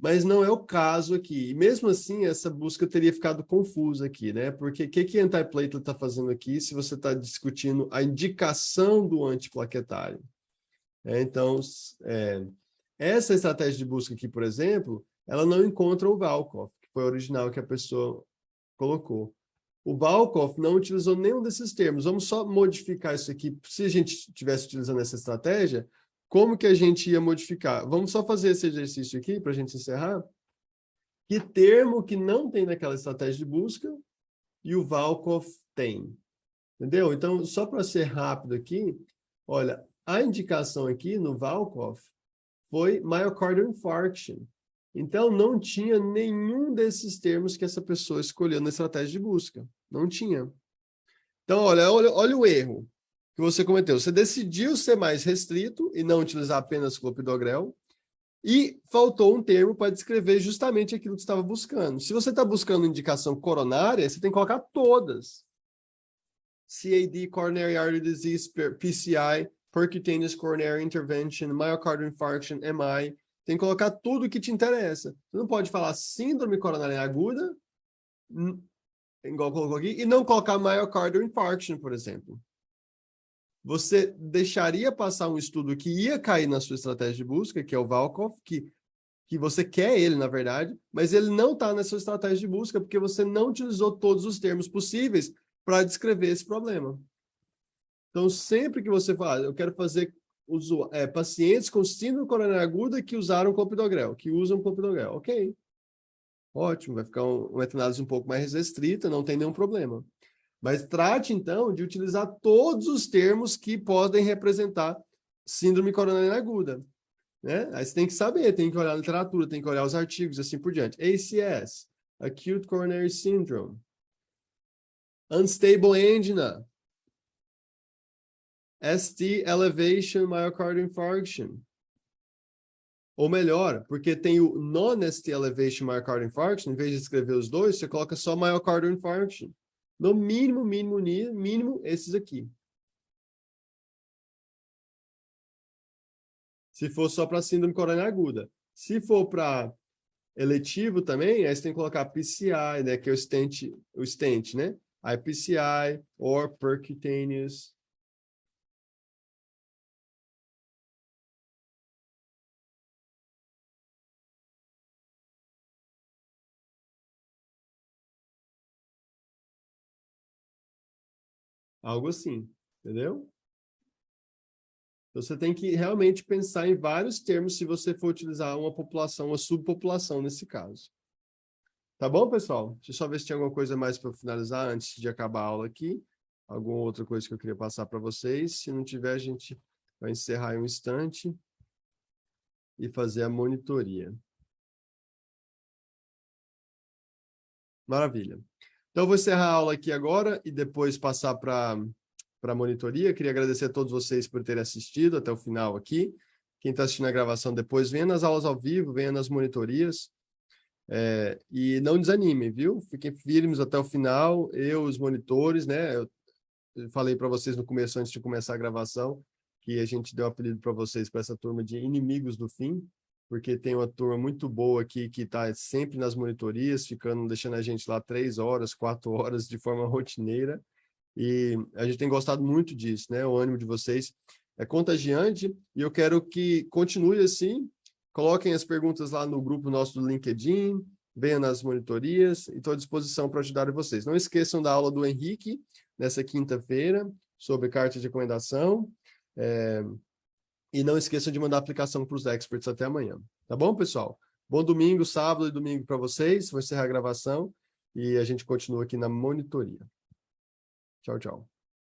Mas não é o caso aqui. E mesmo assim, essa busca teria ficado confusa aqui, né? Porque o que antiplatelet está fazendo aqui se você está discutindo a indicação do antiplaquetário? Então, essa estratégia de busca aqui, por exemplo, ela não encontra o Volkoff, que foi o original que a pessoa colocou. O Volkoff não utilizou nenhum desses termos. Vamos só modificar isso aqui. Se a gente estivesse utilizando essa estratégia, como que a gente ia modificar? Vamos só fazer esse exercício aqui para a gente encerrar. Que termo que não tem naquela estratégia de busca e o Volkoff tem? Entendeu? Então, só para ser rápido aqui, olha, a indicação aqui no Volkoff foi myocardial infarction. Então, não tinha nenhum desses termos que essa pessoa escolheu na estratégia de busca. Não tinha. Então, olha o erro que você cometeu. Você decidiu ser mais restrito e não utilizar apenas clopidogrel e faltou um termo para descrever justamente aquilo que você estava buscando. Se você está buscando indicação coronária, você tem que colocar todas. CAD, Coronary Artery Disease, PCI, Percutaneous Coronary Intervention, Myocardial Infarction, MI. Tem que colocar tudo que te interessa. Você não pode falar síndrome coronária aguda, igual colocou aqui, e não colocar Myocardial Infarction, por exemplo. Você deixaria passar um estudo que ia cair na sua estratégia de busca, que é o Volkoff, que você quer ele, na verdade, mas ele não está na sua estratégia de busca, porque você não utilizou todos os termos possíveis para descrever esse problema. Então, sempre que você fala, eu quero fazer pacientes com síndrome coronária aguda que usaram clopidogrel, que usam clopidogrel. Ok. Ótimo, vai ficar uma meta-análise um pouco mais restrita, não tem nenhum problema. Mas trate, então, de utilizar todos os termos que podem representar síndrome coronária aguda. Né? Aí você tem que saber, tem que olhar a literatura, tem que olhar os artigos, assim por diante. ACS, Acute Coronary Syndrome. Unstable angina. ST elevation myocardial infarction. Ou melhor, porque tem o non-ST elevation myocardial infarction, em vez de escrever os dois, você coloca só myocardial infarction. No mínimo, esses aqui. Se for só para síndrome coronária aguda. Se for para eletivo também, aí você tem que colocar PCI, né, que é o stent, né? Aí PCI or percutaneous. Algo assim, entendeu? Então, você tem que realmente pensar em vários termos se você for utilizar uma população, uma subpopulação nesse caso. Tá bom, pessoal? Deixa eu só ver se tinha alguma coisa mais para finalizar antes de acabar a aula aqui. Alguma outra coisa que eu queria passar para vocês. Se não tiver, a gente vai encerrar em um instante e fazer a monitoria. Maravilha. Então, eu vou encerrar a aula aqui agora e depois passar para a monitoria. Queria agradecer a todos vocês por terem assistido até o final aqui. Quem está assistindo a gravação depois, venha nas aulas ao vivo, venha nas monitorias. E não desanimem, viu? Fiquem firmes até o final. Eu, os monitores, né? Eu falei para vocês no começo, antes de começar a gravação, que a gente deu apelido para vocês, para essa turma de inimigos do fim, porque tem uma turma muito boa aqui que está sempre nas monitorias, deixando a gente lá 3 horas, 4 horas de forma rotineira. E a gente tem gostado muito disso, né? O ânimo de vocês é contagiante e eu quero que continue assim. Coloquem as perguntas lá no grupo nosso do LinkedIn, venham nas monitorias e estou à disposição para ajudar vocês. Não esqueçam da aula do Henrique, nessa quinta-feira, sobre carta de recomendação. E não esqueçam de mandar a aplicação para os experts até amanhã. Tá bom, pessoal? Bom domingo, sábado e domingo para vocês. Vou encerrar a gravação e a gente continua aqui na monitoria. Tchau, tchau.